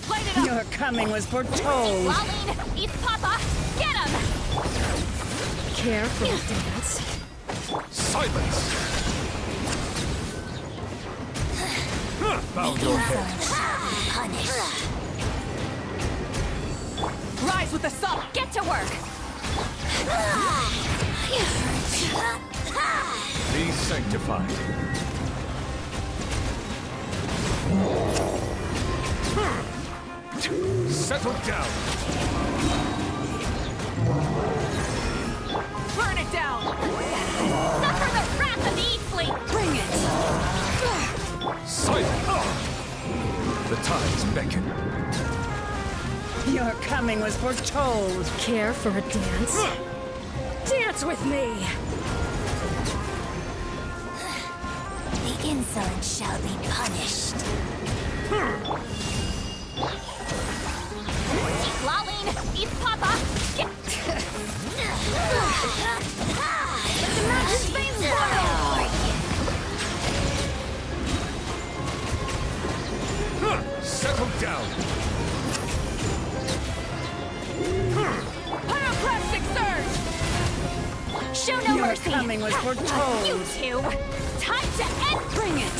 Light it up! Your coming was foretold. Lolene! East Papa! Get him! Care for a dance? Silence! Bow your heads. Punished. Rise with the sun! Get to work! Be sanctified. Settle down. Burn it down! Suffer the wrath of Eastling! Bring it! Silence. The tides beckon. Your coming was foretold. Care for a dance? Dance with me! The insolent shall be punished. Lolene! East Papa! Get... The mountain's veins boil! Settle down. Pyroclastic surge! Show no Your mercy! coming was foretold. You two! Time to end... Bring it!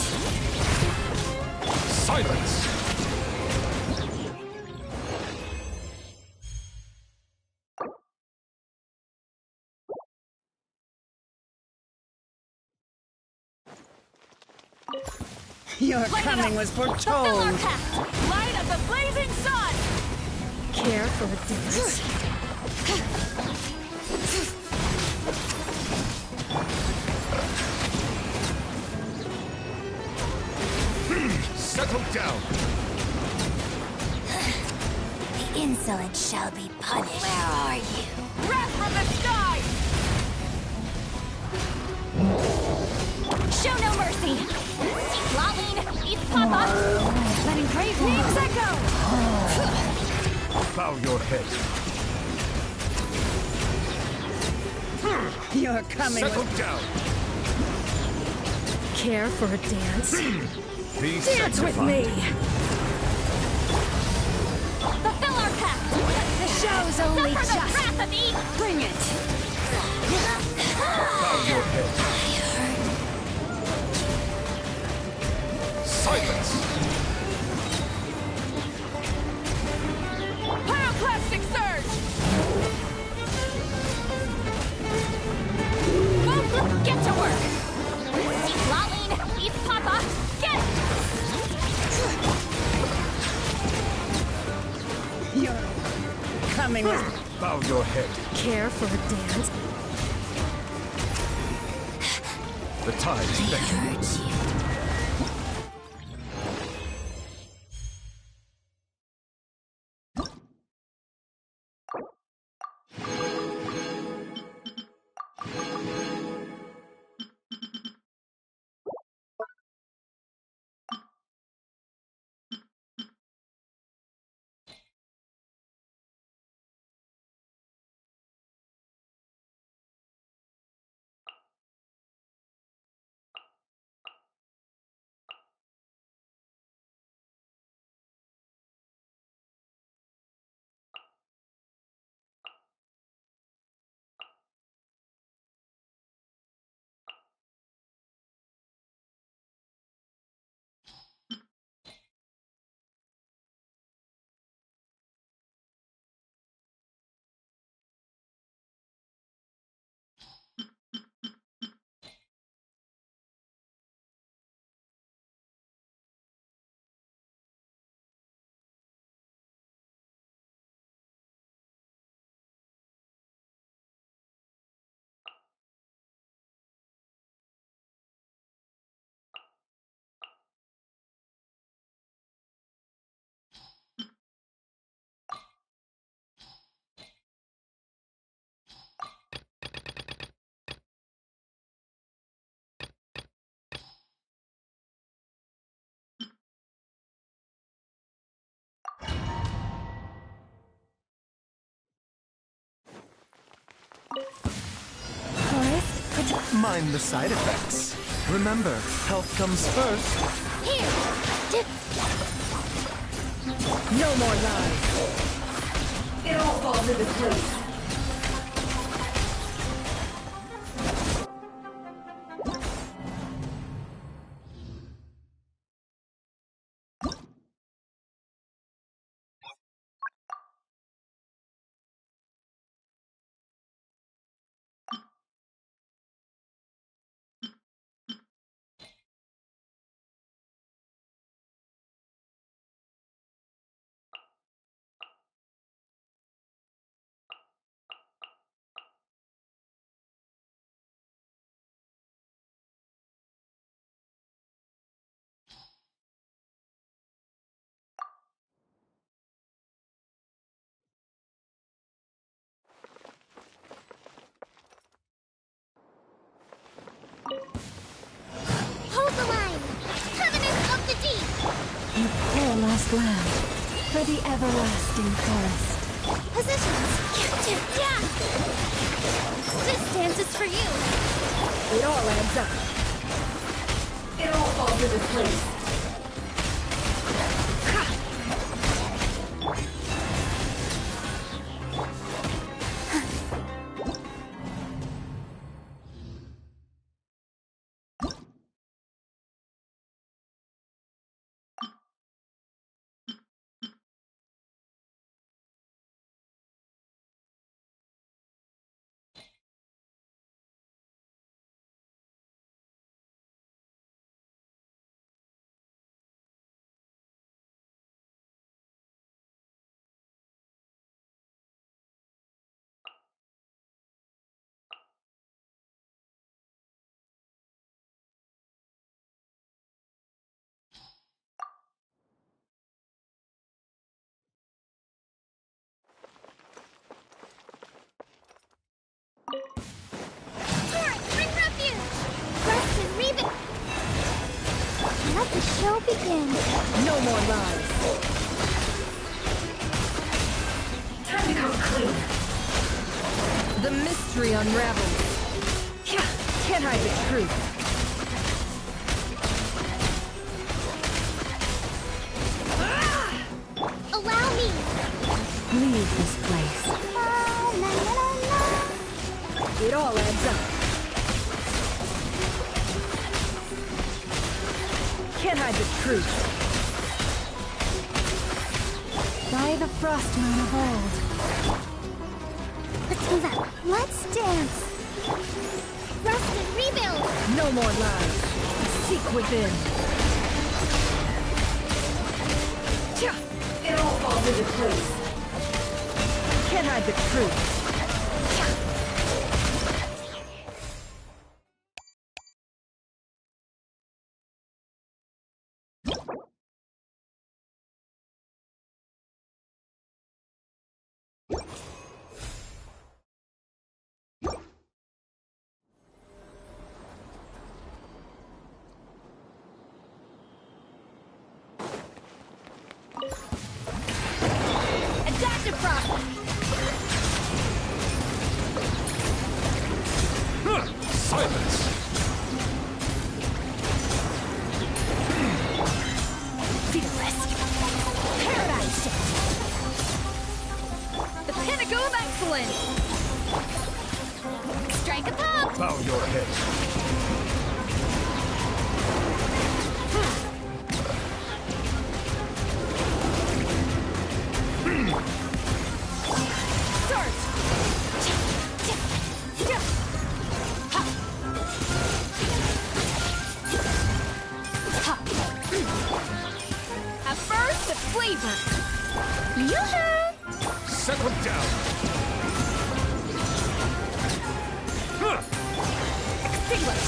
Silence. Your Light it coming up. was Fulfill our foretold. pact. Light of the blazing sun. Care for a dance? Settle down. The insolent shall be punished. Where are you? Wrath from the sky. Show no mercy! Lolling, eat Papa! Letting brave names echo! Bow your head. Your coming Settle was... down. Care for a dance? Be Dance with sanctified. me! Fulfill our pact! The show's only Suffer the just... wrath of Eve! Bring it! Bow your head. Silence. Pyroclastic surge. Get to work! Lolling, eat Papa! Get it! Your coming was... Bow your head. Care for a dance? The tide is beckoning. Mind the side effects. Remember, health comes first. Here! No more lies! It all falls into place. Hold the line! Covenant of the Deep! You poor lost lamb. For the everlasting forest. Positions! Captain! Yeah! This dance is for you! It all adds up. It all falls into place. show begin. No more lies. Time to come clean. The mystery unravels. Can't hide the truth. Allow me! Leave this place. It all adds up. Can't hide the truth. By the frost moon of old. Let's move out. Let's dance. Rest and rebuild! No more lies. Seek within. It all falls into place. Can't hide the truth. Adaptive process! Silence! Fearless. Paradise shift. The pinnacle of excellence. Strike a pop! Bow your head. Start. A burst of flavor. Yoo-hoo! Settle down. Extinguish.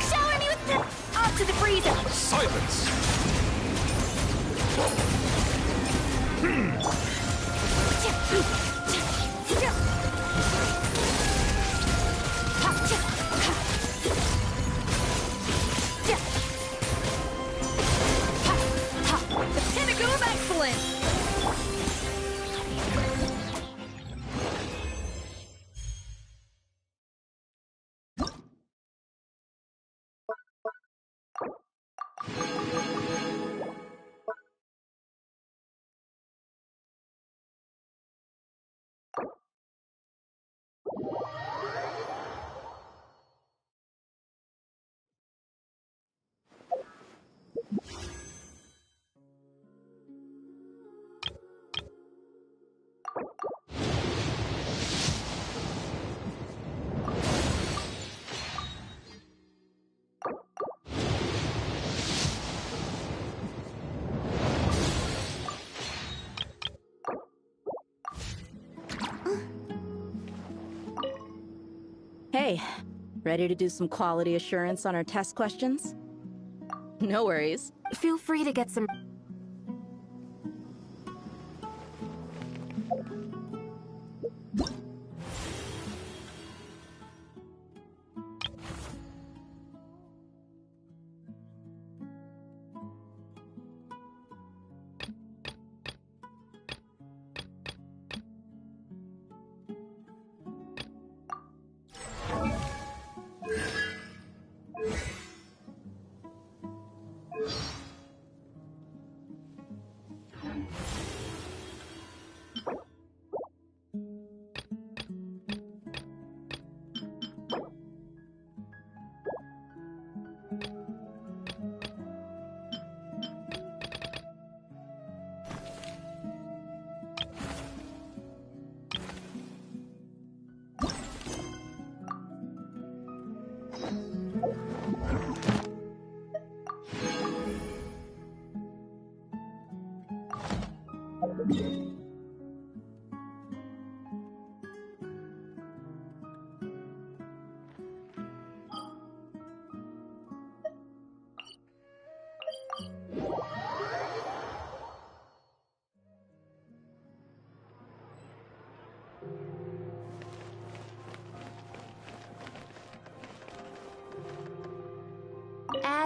Shower me with the... Off to the freezer. Silence! The pinnacle of excellence. Hey, ready to do some quality assurance on our test questions? No worries. Feel free to get some...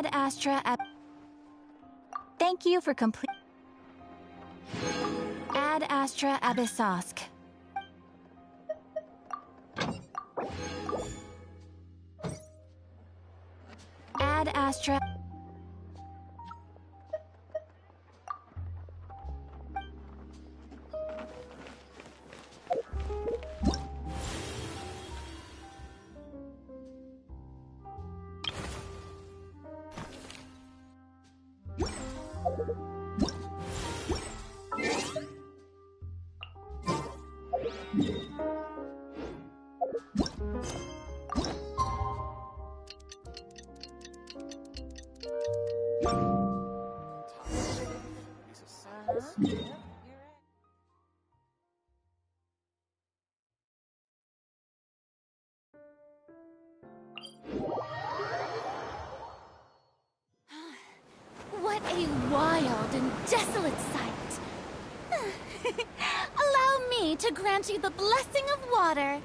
Ad Astra Thank you for complete. Ad Astra Abyssosk. Ad Astra. What a wild and desolate sight. Allow me to grant you the blessing of water.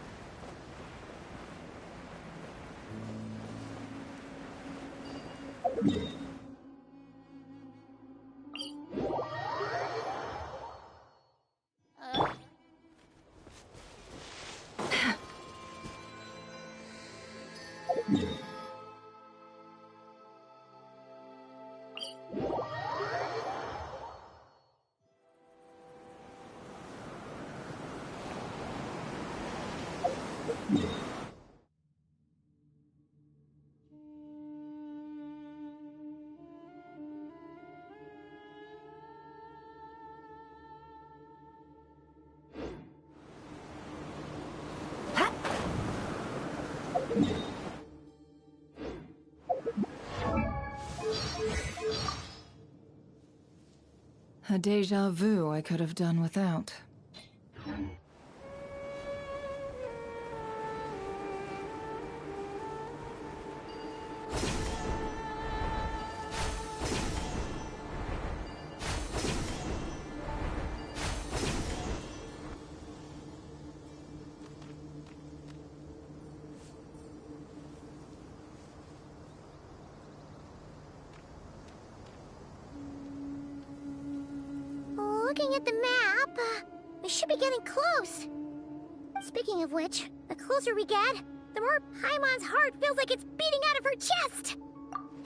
A déjà vu I could have done without. Looking at the map, we should be getting close. Speaking of which, the closer we get, the more Paimon's heart feels like it's beating out of her chest.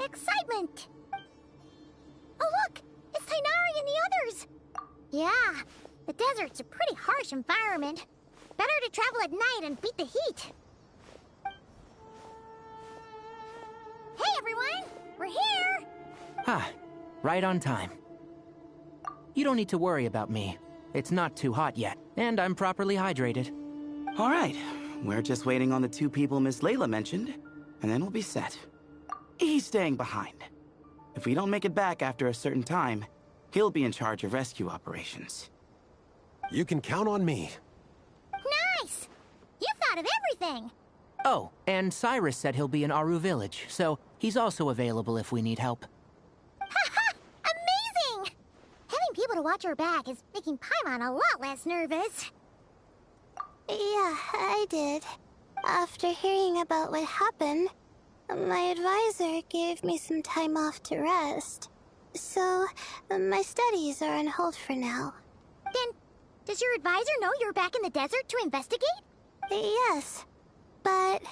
Excitement! Oh look! It's Tighnari and the others! Yeah, the desert's a pretty harsh environment. Better to travel at night and beat the heat. Hey everyone! We're here! Ah, right on time. You don't need to worry about me. It's not too hot yet, and I'm properly hydrated. All right, we're just waiting on the two people Miss Layla mentioned, and then we'll be set. He's staying behind. If we don't make it back after a certain time, he'll be in charge of rescue operations. You can count on me. Nice! You thought of everything! Oh, and Cyrus said he'll be in Aru Village, so he's also available if we need help. Amazing! Having people to watch our back is making Paimon a lot less nervous. Yeah, I did. After hearing about what happened, my advisor gave me some time off to rest. So, my studies are on hold for now. Then, does your advisor know you're back in the desert to investigate? Yes, but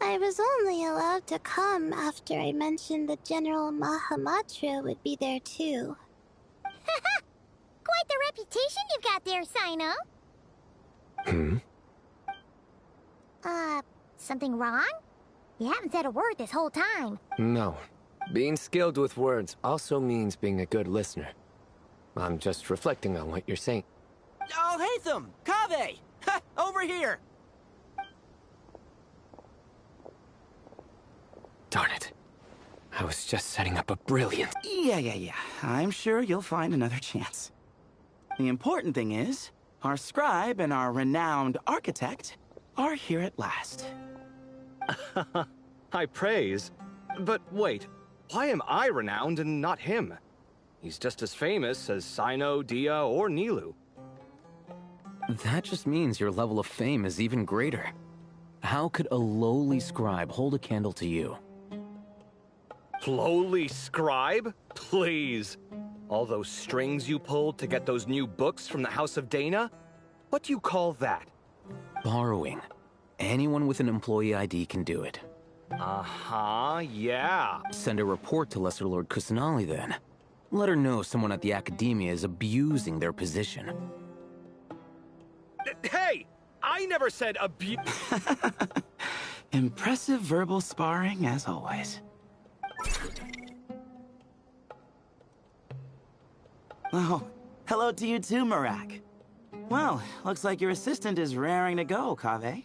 I was only allowed to come after I mentioned that General Mahamatra would be there too. Quite the reputation you've got there, Sino. Something wrong? You haven't said a word this whole time. No. Being skilled with words also means being a good listener. I'm just reflecting on what you're saying. Oh, Hatham! Kaveh! Ha! Over here! Darn it. I was just setting up a brilliant... Yeah. I'm sure you'll find another chance. The important thing is, our scribe and our renowned architect are here at last. High praise. But wait, why am I renowned and not him? He's just as famous as Sino, Dia, or Nilu. That just means your level of fame is even greater. How could a lowly scribe hold a candle to you? lowly scribe? Please. All those strings you pulled to get those new books from the House of Dana? What do you call that? Borrowing. Anyone with an employee ID can do it. Uh-huh, yeah. Send a report to Lesser Lord Kusanali then. Let her know someone at the Academia is abusing their position. Hey! I never said abuse. Impressive verbal sparring, as always. Oh, hello to you too, Marak. Well, looks like your assistant is raring to go, Kaveh.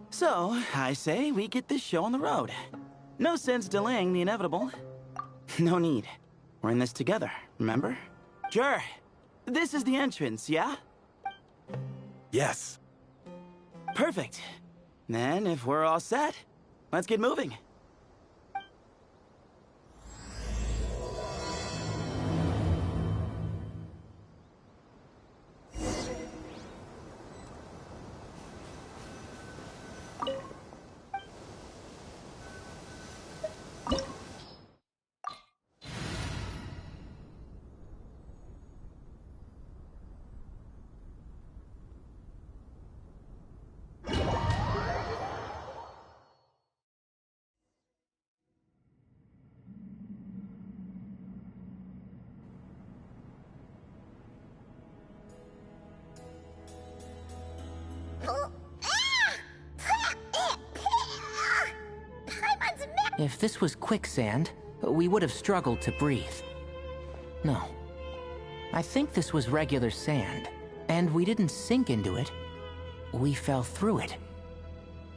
So, I say we get this show on the road. No sense delaying the inevitable. No need. We're in this together, remember? Sure. This is the entrance, yeah? Yes. Perfect. Then, if we're all set, let's get moving. If this was quicksand, we would have struggled to breathe. No. I think this was regular sand, and we didn't sink into it. We fell through it.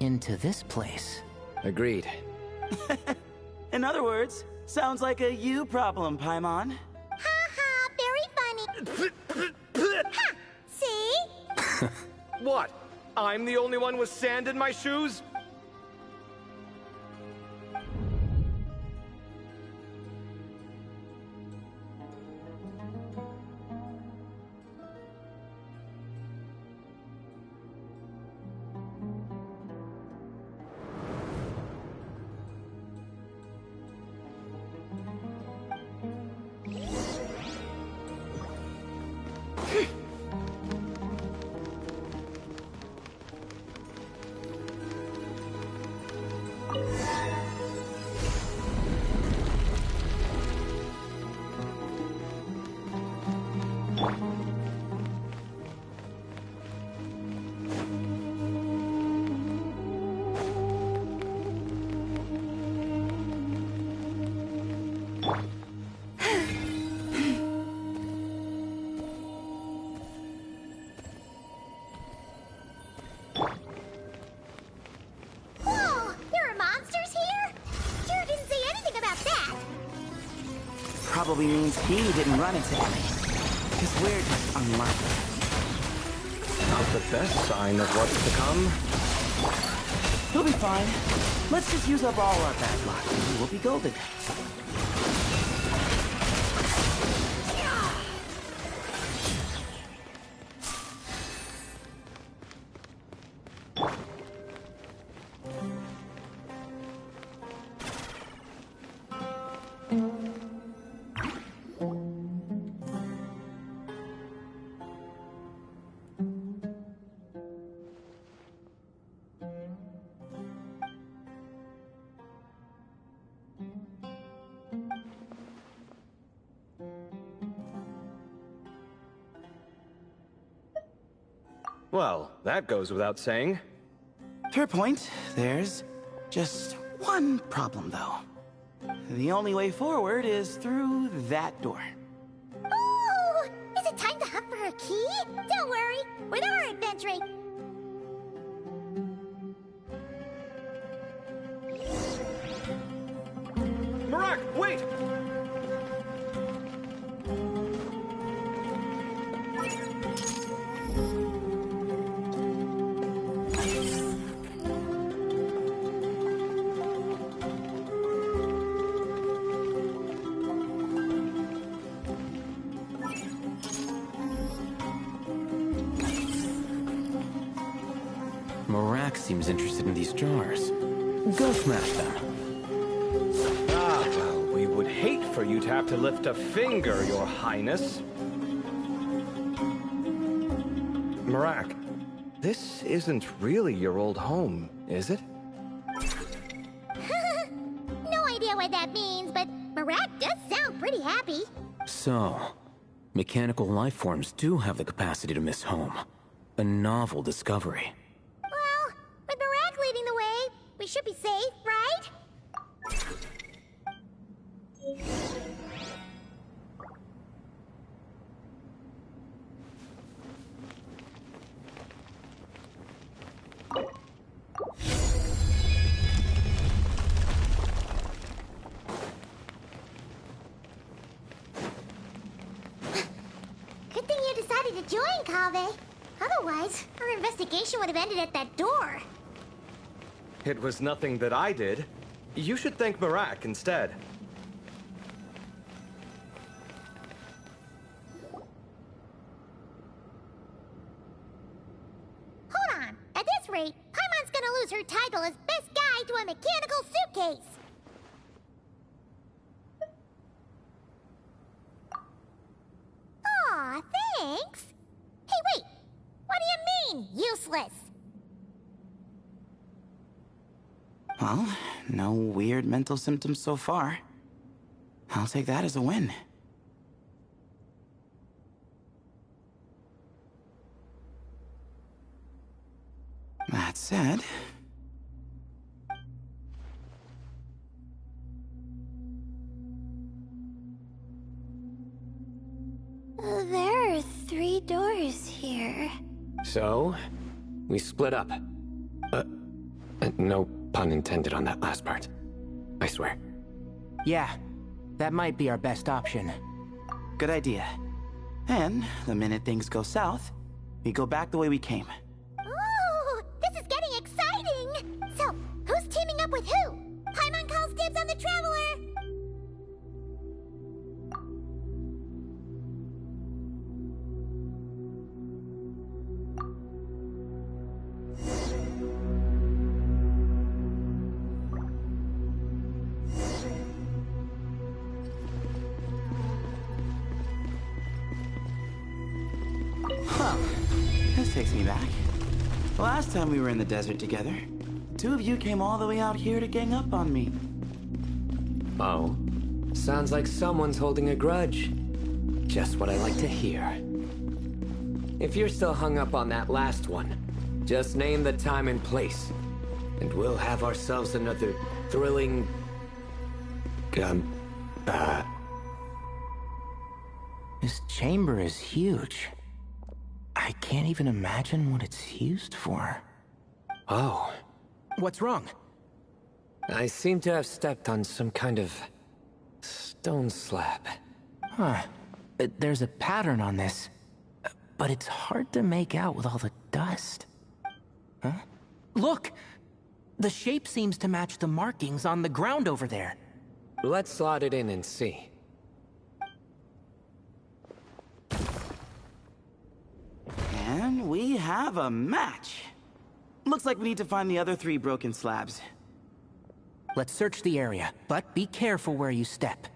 Into this place. Agreed. In other words, sounds like a you problem, Paimon. Very funny. Ha! See? What? I'm the only one with sand in my shoes? Probably means he didn't run into any. Because we're just unlucky. Not the best sign of what's to come. He'll be fine. Let's just use up all our bad luck. We'll be golden. Well, that goes without saying. Fair point. There's just one problem, though. The only way forward is through that door. Ooh! Is it time to hunt for her key? Don't worry, with our adventuring. Marak, wait! Marak seems interested in these jars. Go smash them. Ah, well, we would hate for you to have to lift a finger, Your Highness. Marak, this isn't really your old home, is it? No idea what that means, but Marak does sound pretty happy. So, mechanical life forms do have the capacity to miss home. A novel discovery. Well, with Marak leading the way, we should be safe, right? Good thing you decided to join, Kaveh. Otherwise, our investigation would have ended at that door. It was nothing that I did. You should thank Marak instead. Hold on. At this rate, Paimon's gonna lose her title as best guide to a mechanical suitcase. Aw, thanks. Hey, wait. What do you mean, useless? Well, no weird mental symptoms so far. I'll take that as a win. That said... There are 3 doors here. So, we split up. No pun intended on that last part. I swear. Yeah, that might be our best option. Good idea. And the minute things go south, we go back the way we came. Ooh, this is getting exciting! So, who's teaming up with who? Paimon calls dibs on the Traveler! Well, this takes me back. The last time we were in the desert together, 2 of you came all the way out here to gang up on me. Oh, sounds like someone's holding a grudge. Just what I like to hear. If you're still hung up on that last one, just name the time and place, and we'll have ourselves another thrilling... This chamber is huge. I can't even imagine what it's used for. Oh. What's wrong? I seem to have stepped on some kind of... stone slab. Huh. There's a pattern on this, but it's hard to make out with all the dust. Huh? Look! The shape seems to match the markings on the ground over there. Let's slot it in and see. And we have a match. Looks like we need to find the other 3 broken slabs. Let's search the area, but be careful where you step.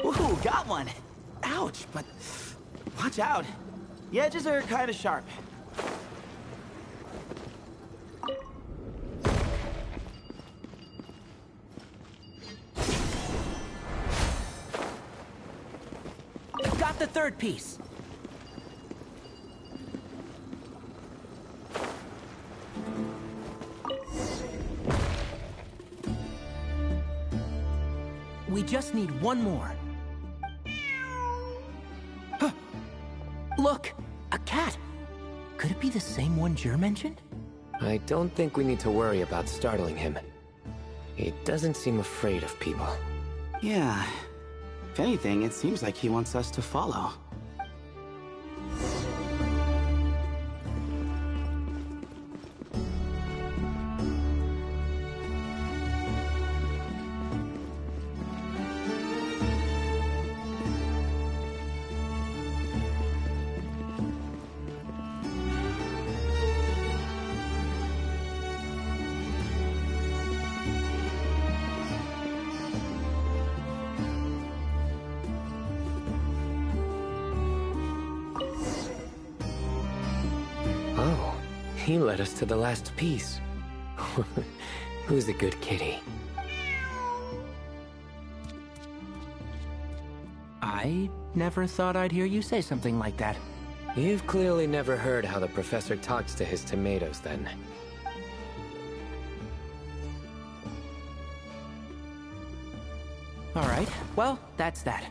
Ooh, got one! Ouch, but watch out. The edges are kind of sharp. Got the 3rd piece. We just need one more. Huh. Look, a cat. Could it be the same one Jer mentioned? I don't think we need to worry about startling him. He doesn't seem afraid of people. Yeah. If anything, it seems like he wants us to follow. He led us to the last piece. Who's a good kitty? I never thought I'd hear you say something like that. You've clearly never heard how the professor talks to his tomatoes, then. Alright, well, that's that.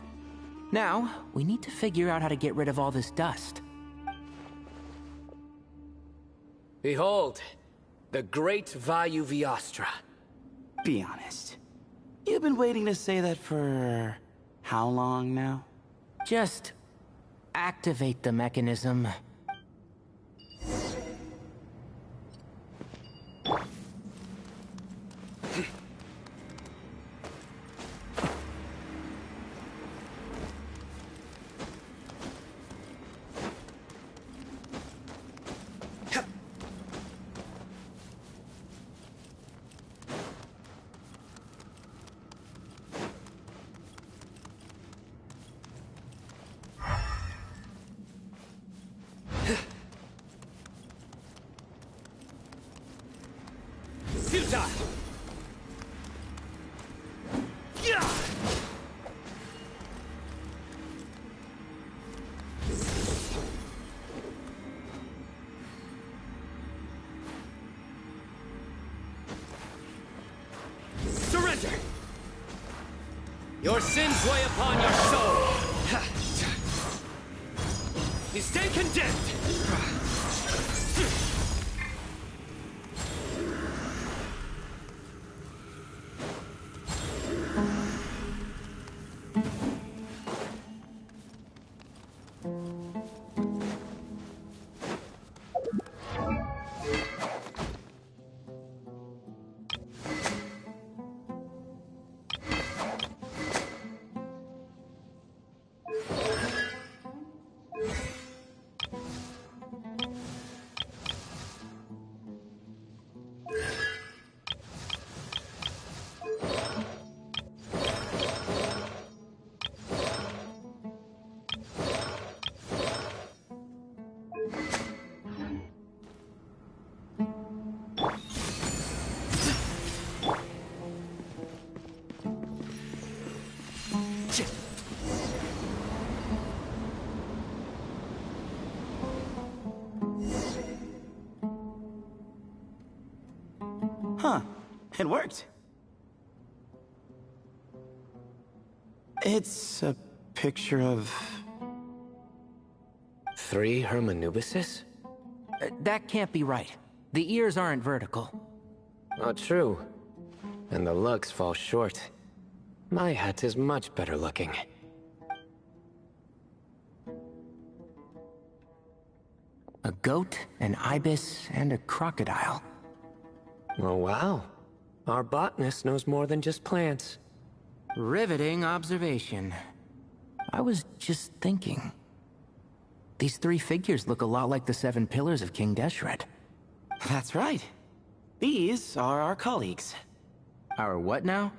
Now, we need to figure out how to get rid of all this dust. Behold, the great Vayu Viastra. Be honest. You've been waiting to say that for... how long now? Just activate the mechanism. Surrender! Your sins weigh upon your soul! You stay condemned! Huh. It worked. It's a picture of... 3 Hermanubises? That can't be right. The ears aren't vertical. Not true. And the looks fall short. My hat is much better looking. A goat, an ibis, and a crocodile. Oh, wow. Our botanist knows more than just plants. Riveting observation. I was just thinking. These 3 figures look a lot like the 7 pillars of King Deshret. That's right. These are our colleagues. Our what now?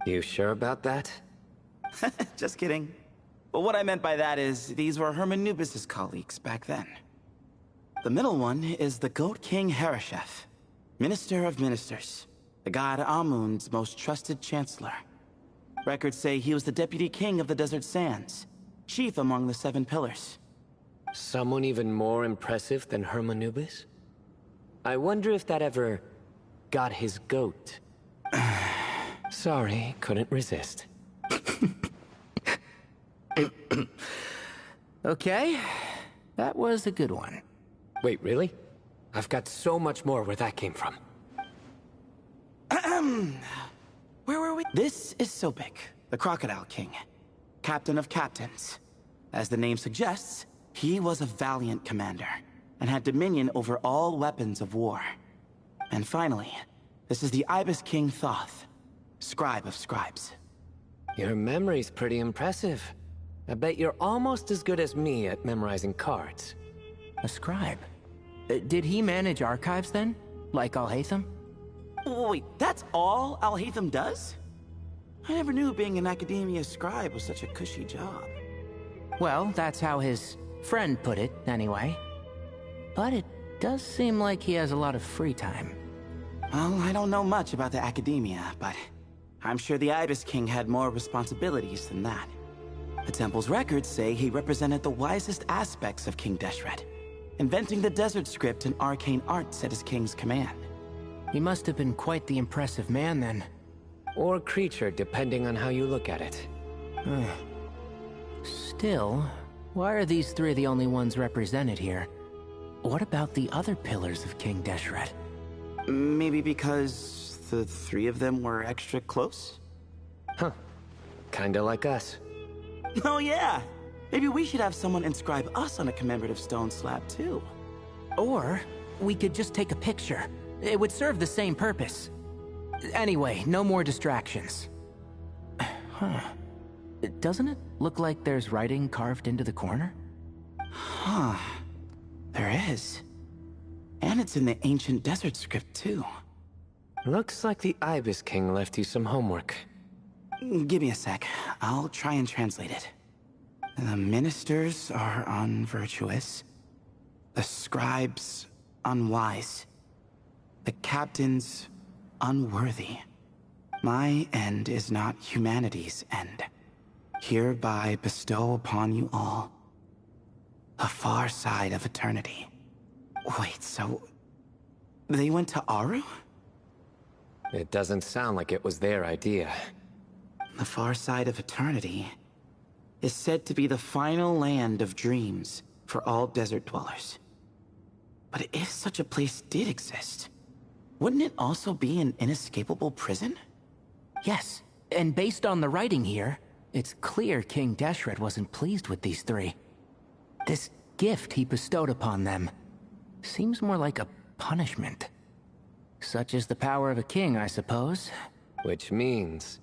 You sure about that? Just kidding. But what I meant by that is, these were Hermanubis' colleagues back then. The middle one is the Goat King Hereshef, Minister of Ministers, the god Amun's most trusted chancellor. Records say he was the deputy king of the Desert Sands, chief among the 7 pillars. Someone even more impressive than Hermanubis? I wonder if that ever got his goat. Sorry, couldn't resist. Okay, that was a good one. Wait, really? I've got so much more where that came from. Where were we? This is Sobek, the Crocodile King, captain of captains. As the name suggests, he was a valiant commander, and had dominion over all weapons of war. And finally, this is the Ibis King Thoth, scribe of scribes. Your memory's pretty impressive. I bet you're almost as good as me at memorizing cards. A scribe? Did he manage archives then? Like Alhaitham? Wait, that's all Alhaitham does? I never knew being an academia scribe was such a cushy job. Well, that's how his friend put it, anyway. But it Does seem like he has a lot of free time. Well, I don't know much about the academia, but I'm sure the Ibis King had more responsibilities than that. The temple's records say he represented the wisest aspects of King Deshret, inventing the desert script and arcane arts at his king's command. He must have been quite the impressive man then. Or creature, depending on how you look at it. Still, why are these three the only ones represented here? What about the other pillars of King Deshret? Maybe because the three of them were extra close? Huh. Kinda like us. Oh yeah! Maybe we should have someone inscribe us on a commemorative stone slab too. Or we could just take a picture. It would serve the same purpose. Anyway, no more distractions. Huh. Doesn't it look like there's writing carved into the corner? Huh. There is. And it's in the ancient desert script too. Looks like the Ibis King left you some homework. Give me a sec. I'll try and translate it. The ministers are unvirtuous. The scribes unwise. The captains unworthy. My end is not humanity's end. Hereby bestow upon you all the far side of eternity. Wait, so they went to Aru? It doesn't sound like it was their idea. The far side of eternity is said to be the final land of dreams for all desert dwellers. But if such a place did exist, wouldn't it also be an inescapable prison? Yes, and based on the writing here, it's clear King Deshret wasn't pleased with these three. This gift he bestowed upon them seems more like a punishment. Such is the power of a king, I suppose. Which means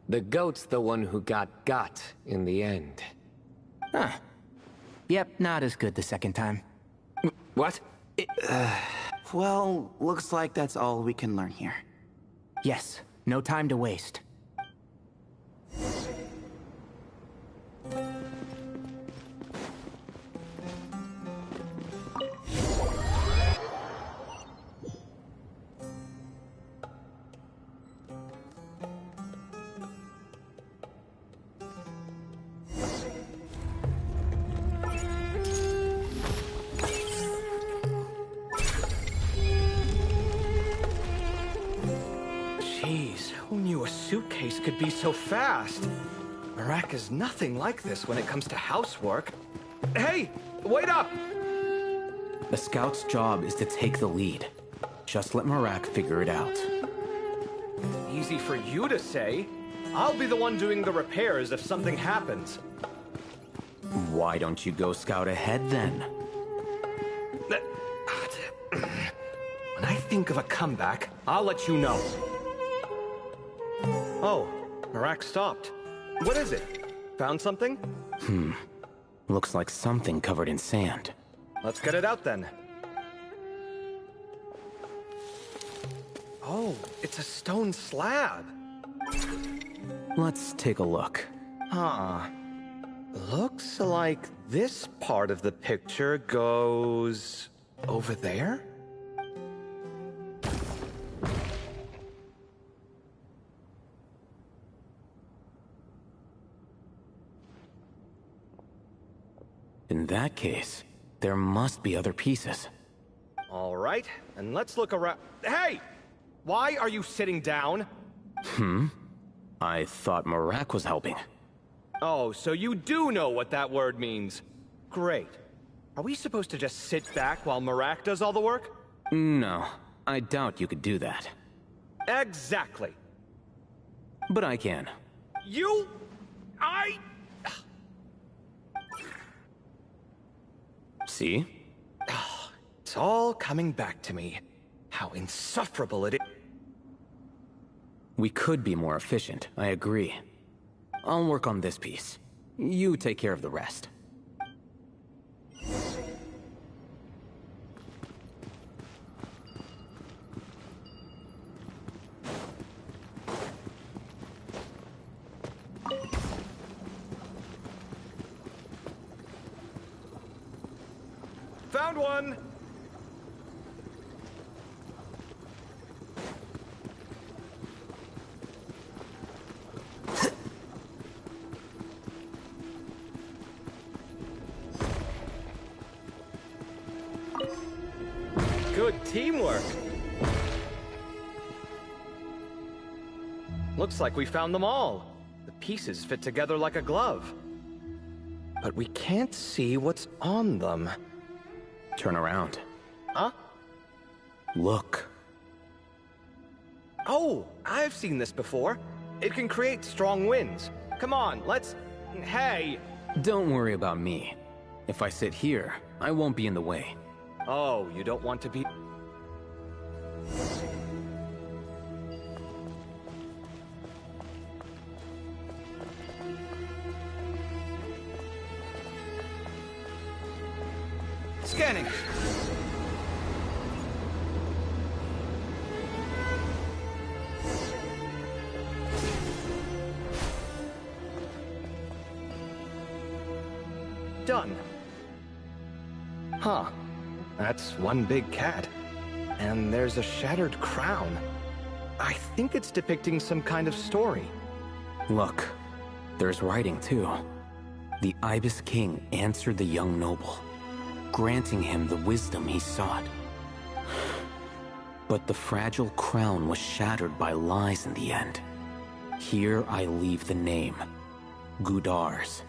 the goat's the one who got in the end. Huh. Yep, not as good the second time. What? Well, looks like that's all we can learn here. Yes, no time to waste. Jeez, who knew a suitcase could be so fast? Marak is nothing like this when it comes to housework. Hey, wait up! The scout's job is to take the lead. Just let Marak figure it out. Easy for you to say. I'll be the one doing the repairs if something happens. Why don't you go scout ahead then? When I think of a comeback, I'll let you know. Oh, Marak stopped. What is it? Found something? Looks like something covered in sand. Let's get it out then. Oh, it's a stone slab. Let's take a look. Huh. Looks like this part of the picture goes over there? In that case, there must be other pieces. All right, and let's look around. Hey! Why are you sitting down? I thought Marak was helping. Oh, so you do know what that word means. Great. Are we supposed to just sit back while Marak does all the work? No, I doubt you could do that. Exactly. But I can. See? It's all coming back to me. How insufferable it is. We could be more efficient, I agree. I'll work on this piece. You take care of the rest. Found one! Teamwork! Looks like we found them all. The pieces fit together like a glove. But we can't see what's on them. Turn around. Huh? Look. Oh, I've seen this before. It can create strong winds. Come on, let's... Hey! Don't worry about me. If I sit here, I won't be in the way. Oh, you don't want to be... Scanning. Done. Huh. That's one big cat. And there's a shattered crown. I think it's depicting some kind of story. Look, there's writing too. The Ibis King answered the young noble, granting him the wisdom he sought. But the fragile crown was shattered by lies in the end. Here I leave the name, Gudars.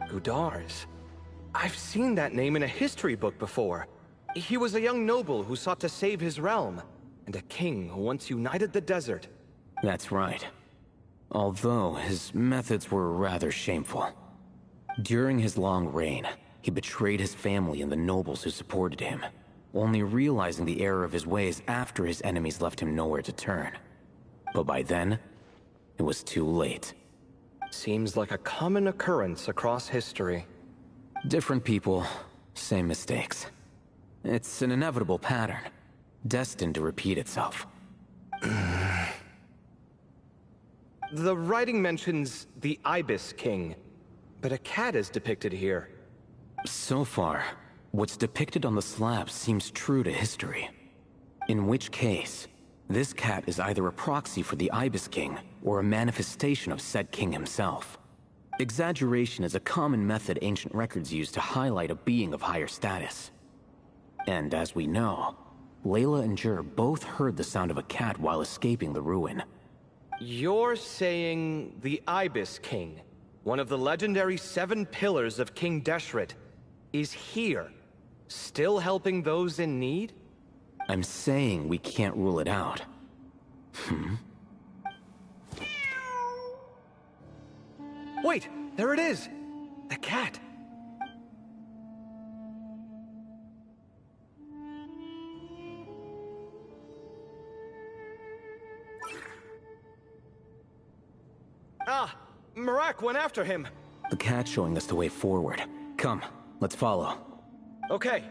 Gudars? I've seen that name in a history book before. He was a young noble who sought to save his realm, and a king who once united the desert. That's right. Although his methods were rather shameful. During his long reign, he betrayed his family and the nobles who supported him, only realizing the error of his ways after his enemies left him nowhere to turn. But by then, it was too late. Seems like a common occurrence across history. Different people, same mistakes. It's an inevitable pattern, destined to repeat itself. The writing mentions the Ibis King, but a cat is depicted here. So far, what's depicted on the slab seems true to history. In which case, this cat is either a proxy for the Ibis King or a manifestation of said king himself. Exaggeration is a common method ancient records use to highlight a being of higher status. And as we know, Layla and Jur both heard the sound of a cat while escaping the ruin. You're saying the Ibis King, one of the legendary 7 pillars of King Deshret, is here, still helping those in need? I'm saying we can't rule it out. Wait, there it is! The cat! Ah! Marak went after him! The cat's showing us the way forward. Come, let's follow. Okay.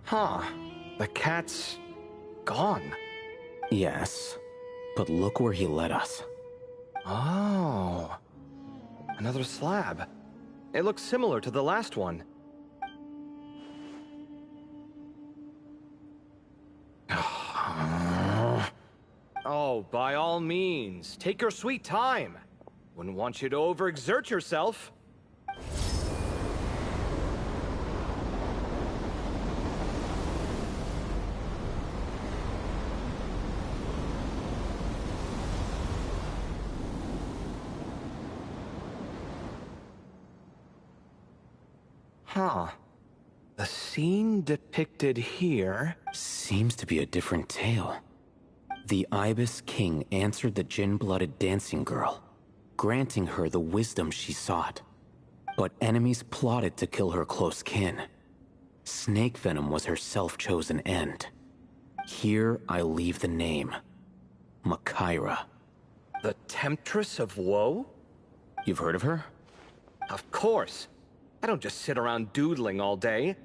Huh. The cat's... gone. Yes, but look where he led us. Oh. Another slab. It looks similar to the last one. Oh, by all means, take your sweet time. Wouldn't want you to overexert yourself. Huh. The scene depicted here... seems to be a different tale. The Ibis King answered the gin-blooded dancing girl, granting her the wisdom she sought. But enemies plotted to kill her close kin. Snake venom was her self-chosen end. Here I leave the name. Makaira. The Temptress of Woe? You've heard of her? Of course. I don't just sit around doodling all day.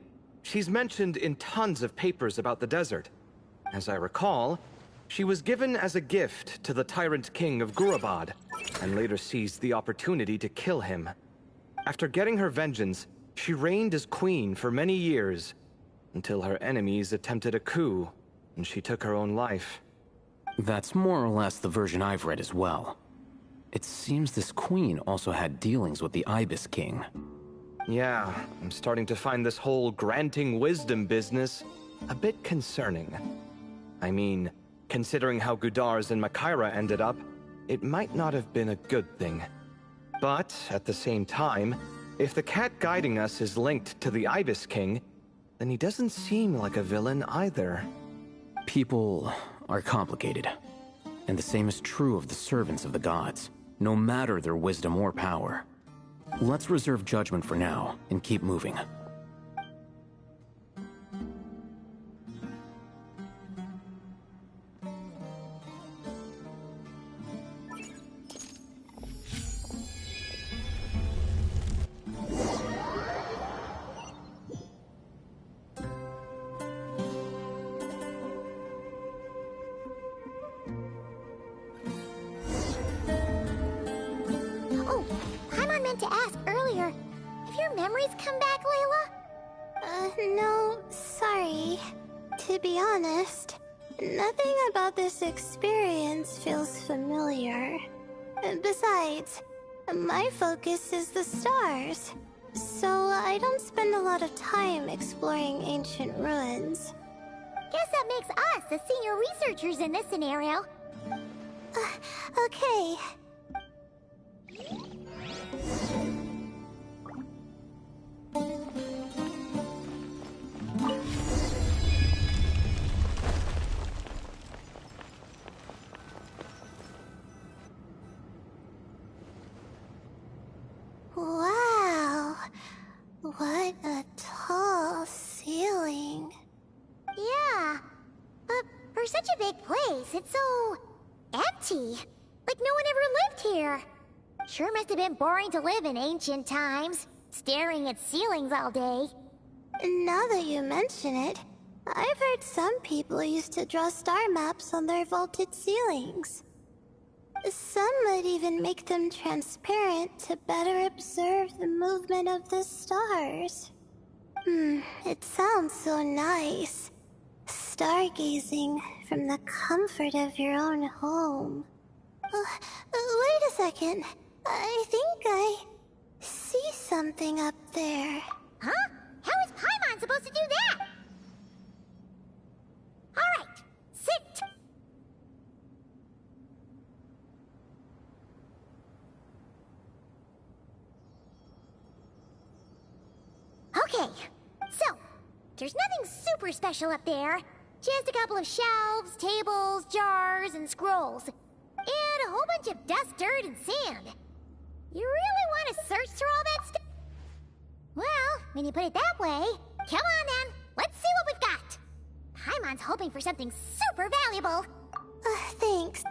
She's mentioned in tons of papers about the desert. As I recall, She was given as a gift to the tyrant king of Gurabad, and later seized the opportunity to kill him. After getting her vengeance, she reigned as queen for many years, until her enemies attempted a coup, and she took her own life. That's more or less the version I've read as well. It seems this queen also had dealings with the Ibis King. Yeah, I'm starting to find this whole granting wisdom business a bit concerning. I mean, considering how Gudar's and Makaira ended up, it might not have been a good thing. But, at the same time, if the cat guiding us is linked to the Ibis King, then he doesn't seem like a villain either. People are complicated, and the same is true of the servants of the gods, no matter their wisdom or power. Let's reserve judgment for now, and keep moving. Oh, Paimon meant to ask earlier. Have your memories come back, Layla? No, sorry. To be honest, nothing about this experience feels familiar. Besides, my focus is the stars, so I don't spend a lot of time exploring ancient ruins. Guess that makes us the senior researchers in this scenario. Okay. Wow, what a tall ceiling. Yeah, but for such a big place, it's so empty. Like no one ever lived here. Sure must have been boring to live in ancient times, staring at ceilings all day. Now that you mention it, I've heard some people used to draw star maps on their vaulted ceilings. Some would even make them transparent to better observe the movement of the stars. It sounds so nice. Stargazing from the comfort of your own home. Wait a second. I think I see something up there. Huh? How is Paimon supposed to do that? Alright, sit! Okay, so, there's nothing super special up there. Just a couple of shelves, tables, jars, and scrolls. And a whole bunch of dust, dirt, and sand. You really want to search through all that stuff? Well, when you put it that way, come on then. Let's see what we've got. Paimon's hoping for something super valuable. Thanks.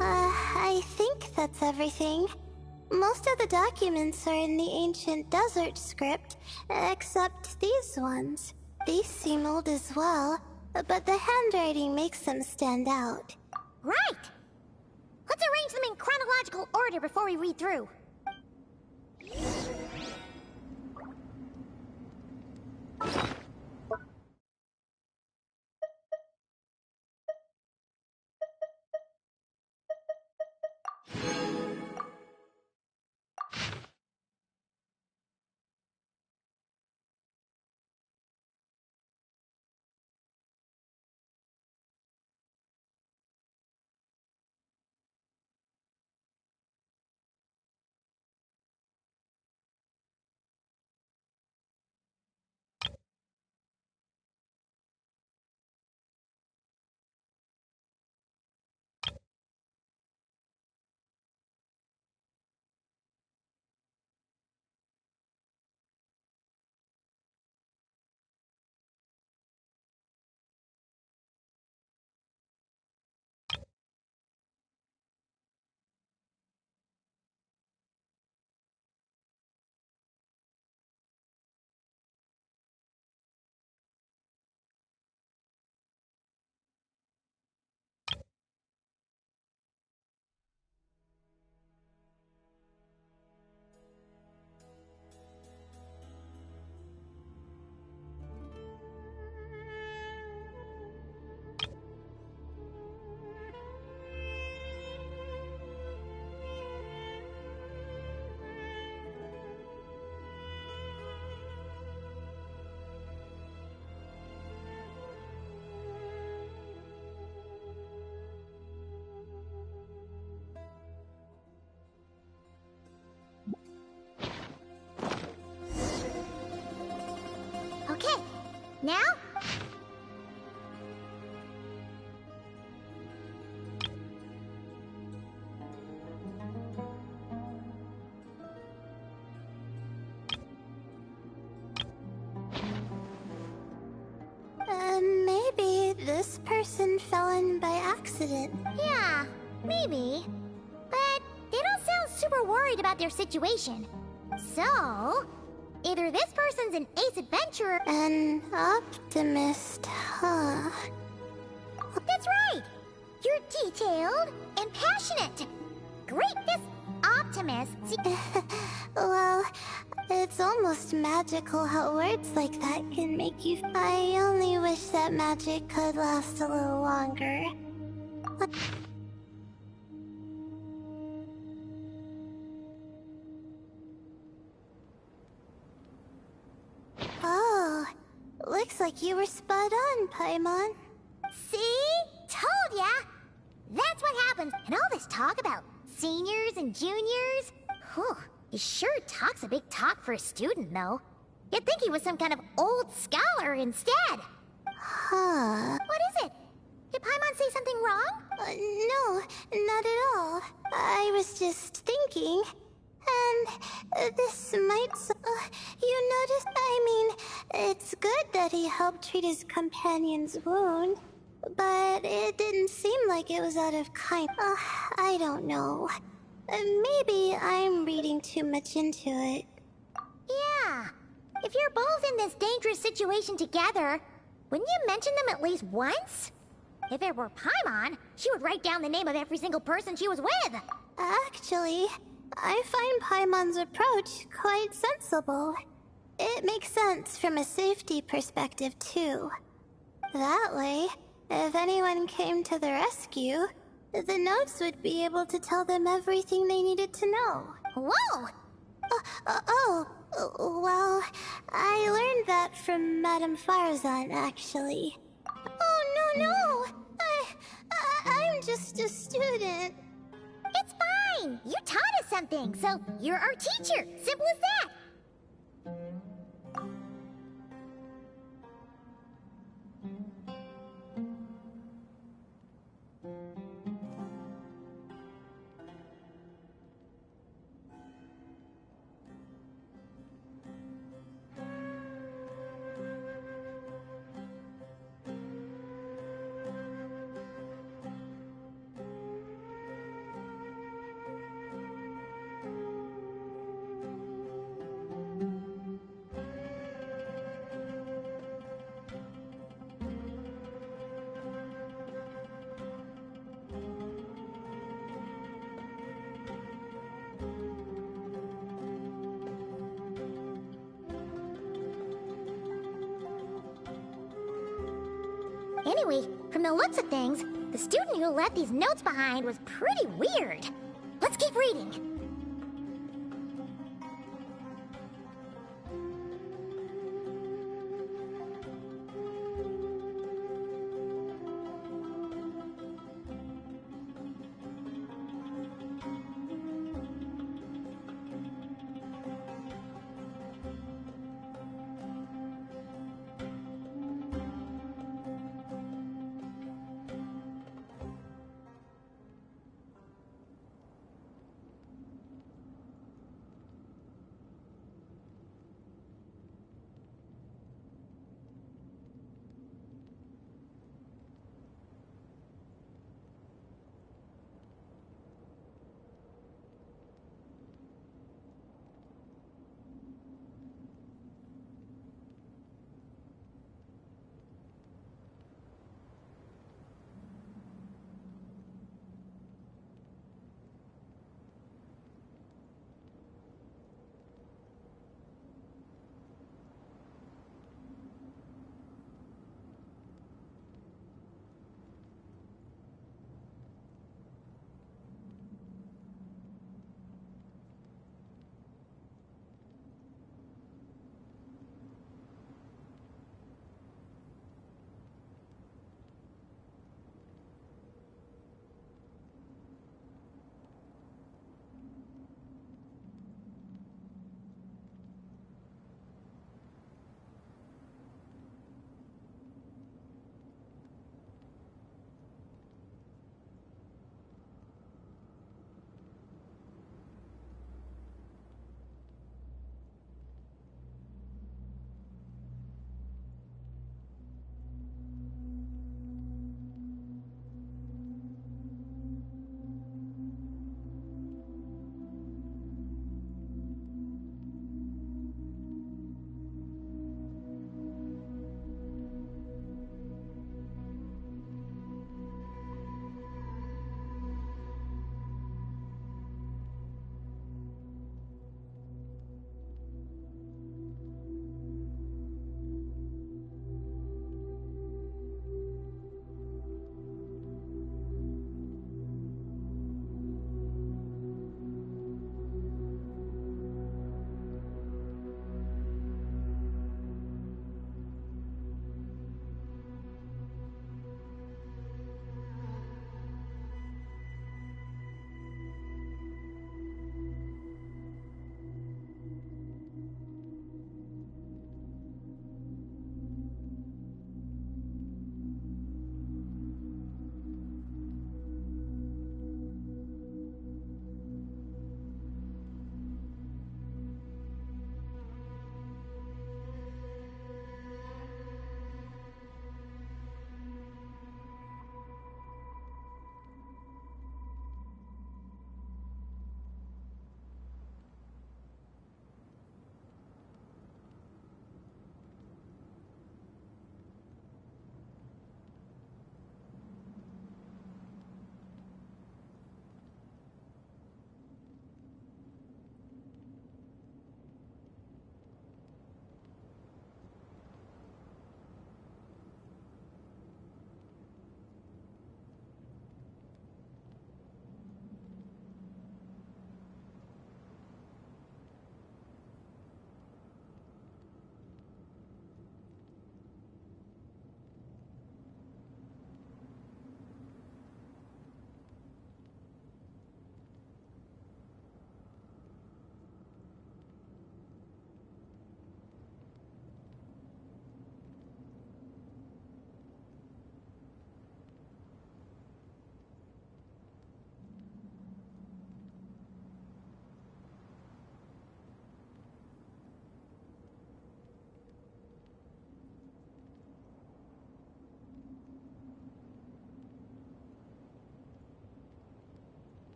I think that's everything. Most of the documents are in the ancient desert script, except these ones. These seem old as well, but the handwriting makes them stand out. Right! Let's arrange them in chronological order before we read through. Okay, now? Maybe this person fell in by accident. Yeah, maybe. But they don't sound super worried about their situation. So, either this person's an ace adventurer... An optimist, huh? That's right! You're detailed and passionate. Great, this optimist... Well, it's almost magical how words like that can make you... I only wish that magic could last a little longer. Oh, looks like you were spot on, Paimon. See? Told ya! That's what happens. And all this talk about seniors and juniors... Whew, he sure talks a big talk for a student, though. You'd think he was some kind of old scholar instead. Huh. What is it? Did Paimon say something wrong? No, not at all. I was just thinking... And this might... you noticed? I mean, it's good that he helped treat his companion's wound. But it didn't seem like it was out of kind... I don't know. Maybe I'm reading too much into it. Yeah. If you're both in this dangerous situation together, wouldn't you mention them at least once? If it were Paimon, she would write down the name of every single person she was with. Actually, I find Paimon's approach quite sensible. It makes sense from a safety perspective, too. That way, if anyone came to the rescue, the notes would be able to tell them everything they needed to know. Whoa! Well, I learned that from Madame Farazan, actually. Oh, no! I'm just a student. It's fine! You taught us something, so you're our teacher. Simple as that. Anyway, from the looks of things, the student who left these notes behind was pretty weird. Let's keep reading.